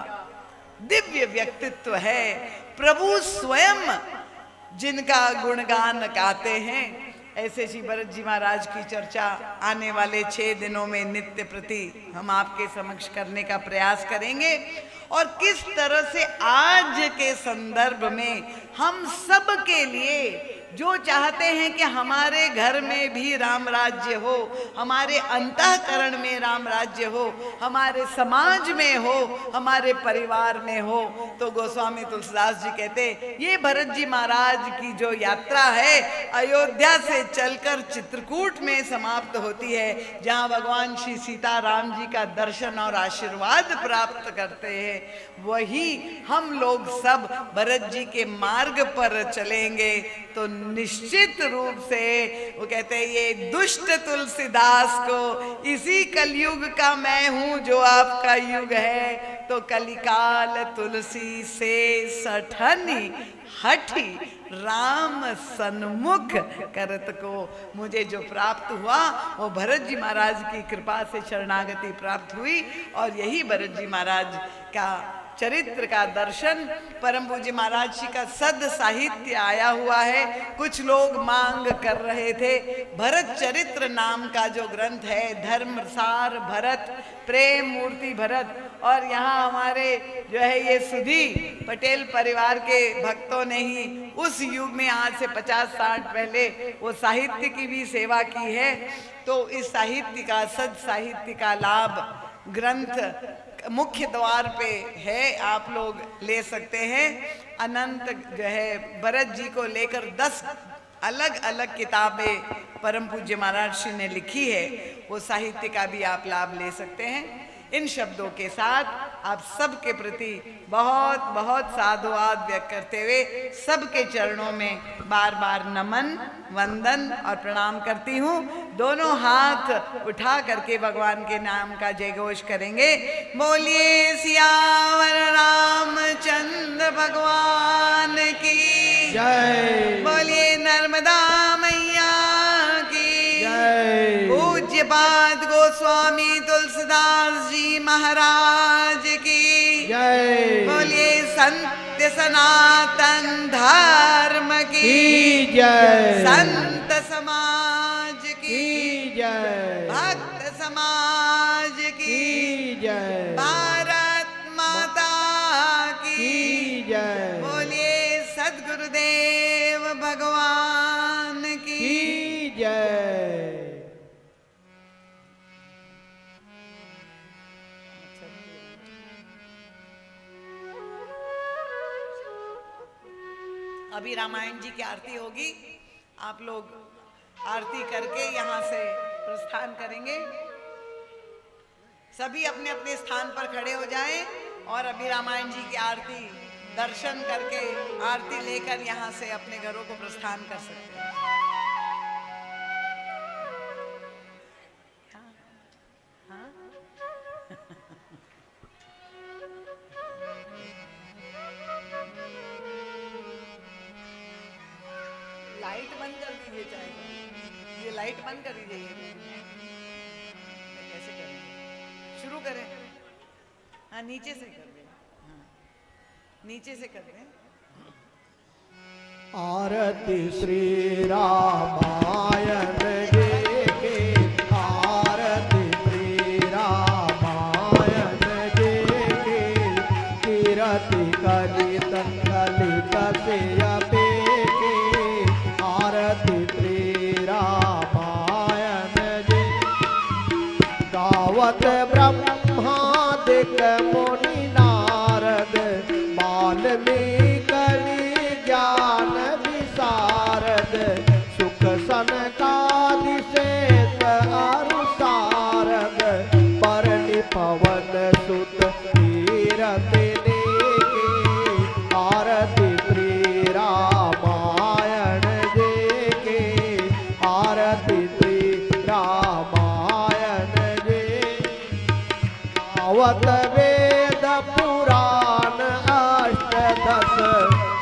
Speaker 4: दिव्य व्यक्तित्व है। प्रभु स्वयं जिनका गुणगान गाते हैं, ऐसे श्री भरत जी महाराज की चर्चा आने वाले 6 दिनों में नित्य प्रति हम आपके समक्ष करने का प्रयास करेंगे। और किस तरह से आज के संदर्भ में हम सब के लिए जो चाहते हैं कि हमारे घर में भी राम राज्य हो, हमारे अंतःकरण में राम राज्य हो, हमारे समाज में हो, हमारे परिवार में हो, तो गोस्वामी तुलसीदास जी कहते ये भरत जी महाराज की जो यात्रा है अयोध्या से चलकर चित्रकूट में समाप्त होती है, जहां भगवान श्री सीता राम जी का दर्शन और आशीर्वाद प्राप्त करते हैं, वही हम लोग सब भरत जी के मार्ग पर चलेंगे तो निश्चित रूप से वो कहते हैं ये दुष्ट तुलसीदास को इसी कलयुग का मैं हूं जो आपका युग है, तो कलिकाल तुलसी से सठनी हठी राम सन्मुख करत को। मुझे जो प्राप्त हुआ वो भरत जी महाराज की कृपा से शरणागति प्राप्त हुई, और यही भरत जी महाराज का चरित्र का दर्शन, परम पूज्य महाराज जी का सद साहित्य आया हुआ है। कुछ लोग मांग कर रहे थे भरत चरित्र नाम का जो ग्रंथ है, धर्मसार भरत, प्रेम मूर्ति भरत, और यहाँ हमारे जो है ये सुधी पटेल परिवार के भक्तों ने ही उस युग में आज से 50-60 पहले वो साहित्य की भी सेवा की है। तो इस साहित्य का, सद साहित्य का लाभ ग्रंथ मुख्य द्वार पे है, आप लोग ले सकते हैं। अनंत जो है भरत जी को लेकर 10 अलग अलग किताबें परम पूज्य महाराज श्री ने लिखी है, वो साहित्य का भी आप लाभ ले सकते हैं। इन शब्दों के साथ आप सबके प्रति बहुत बहुत साधुवाद व्यक्त करते हुए सबके चरणों में बार बार नमन, वंदन और प्रणाम करती हूँ। दोनों हाथ उठा करके भगवान के नाम का जय घोष करेंगे। बोलिए सियावर रामचंद्र भगवान की
Speaker 2: जय।
Speaker 4: बोलिए नर्मदा मैया की
Speaker 2: जय।
Speaker 4: पूज्यपाद गोस्वामी तुलसीदास जी महाराज की
Speaker 2: जय।
Speaker 4: बोलिए सत्य सनातन धर्म की
Speaker 2: जय।
Speaker 4: संत समाज की
Speaker 2: जय।
Speaker 4: भक्त समाज की
Speaker 2: जय।
Speaker 4: भारत माता की
Speaker 2: जय।
Speaker 4: बोलिए सद्गुरुदेव भगवान की
Speaker 2: जय।
Speaker 4: अभी रामायण जी की आरती होगी, आप लोग आरती करके यहाँ से प्रस्थान करेंगे। सभी अपने अपने स्थान पर खड़े हो जाएं और अभी रामायण जी की आरती दर्शन करके आरती लेकर यहाँ से अपने घरों को प्रस्थान कर सकते हैं। हाँ? लाइट बंद कर दीजिए, चाहे ये लाइट बंद कर दीजिए। कैसे करें? शुरू करें? हाँ, नीचे से कर दें। हाँ, नीचे से कर दें।
Speaker 2: आरती श्री रामायण जी की, आरती श्री रामायण जी की, कीरति कलित ललित से अपे की, आरती श्री रामायण जी। गावत ब्रह्मादिक मुनि नारद, वाल्मीकि ज्ञान विशारद, सुख सनकादि शेष अरु सारद, परनि पवन सुत कीरति नेकी, आरती श्री रामायण जी की, आरती श्री रामायण जी। गावत वेद पुराण अष्टदश,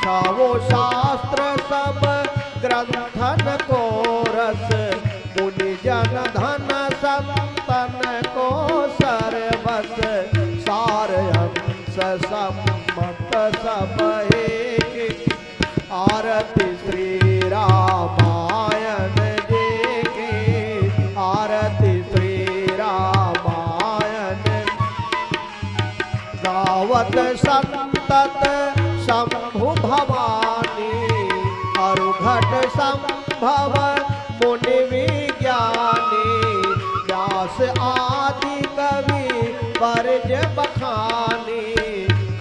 Speaker 2: छावो शास्त्र सब ग्रंथन को रस, मुनि जन धन संतन को सर्वस, सार अंश सम्मत सब एक आरती श्री रामायण जी की आरती श्री रामायण गावत संतत शंभु भवानी अरुघट संभव मुनि विज्ञानी व्यास आदि कवि वर्ज बखानी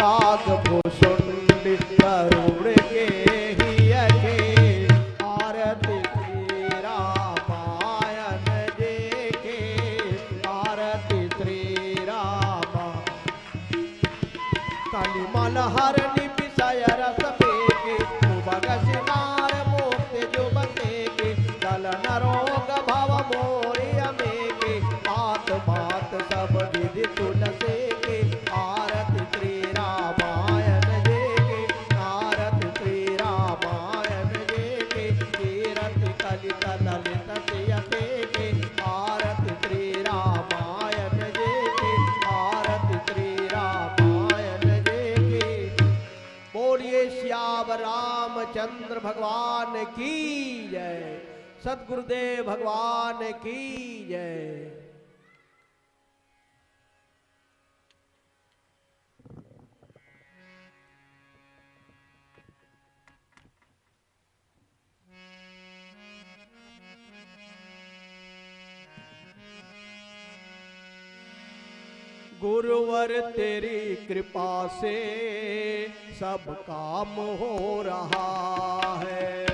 Speaker 2: काग भूषुंड करुण के हिय के आरती श्री रामायण जी के आरती श्री रामा कालीमल हरनि विषय रस पेके सुभग सिनार मोक्ति जो बसेके दलन रोग भव मोरिय मेके बात बात सब विधि तुलसे के आरती श्री रामायण जी के आरती श्री रामायण जी के कीरति कलित ललित सियते के आरती श्री रामायण जी के आरती श्री रामायण जी के बोलिए श्याम रामचंद्र भगवान की जय सद्गुरुदेव भगवान की जय। गुरुवर तेरी कृपा से सब काम हो रहा है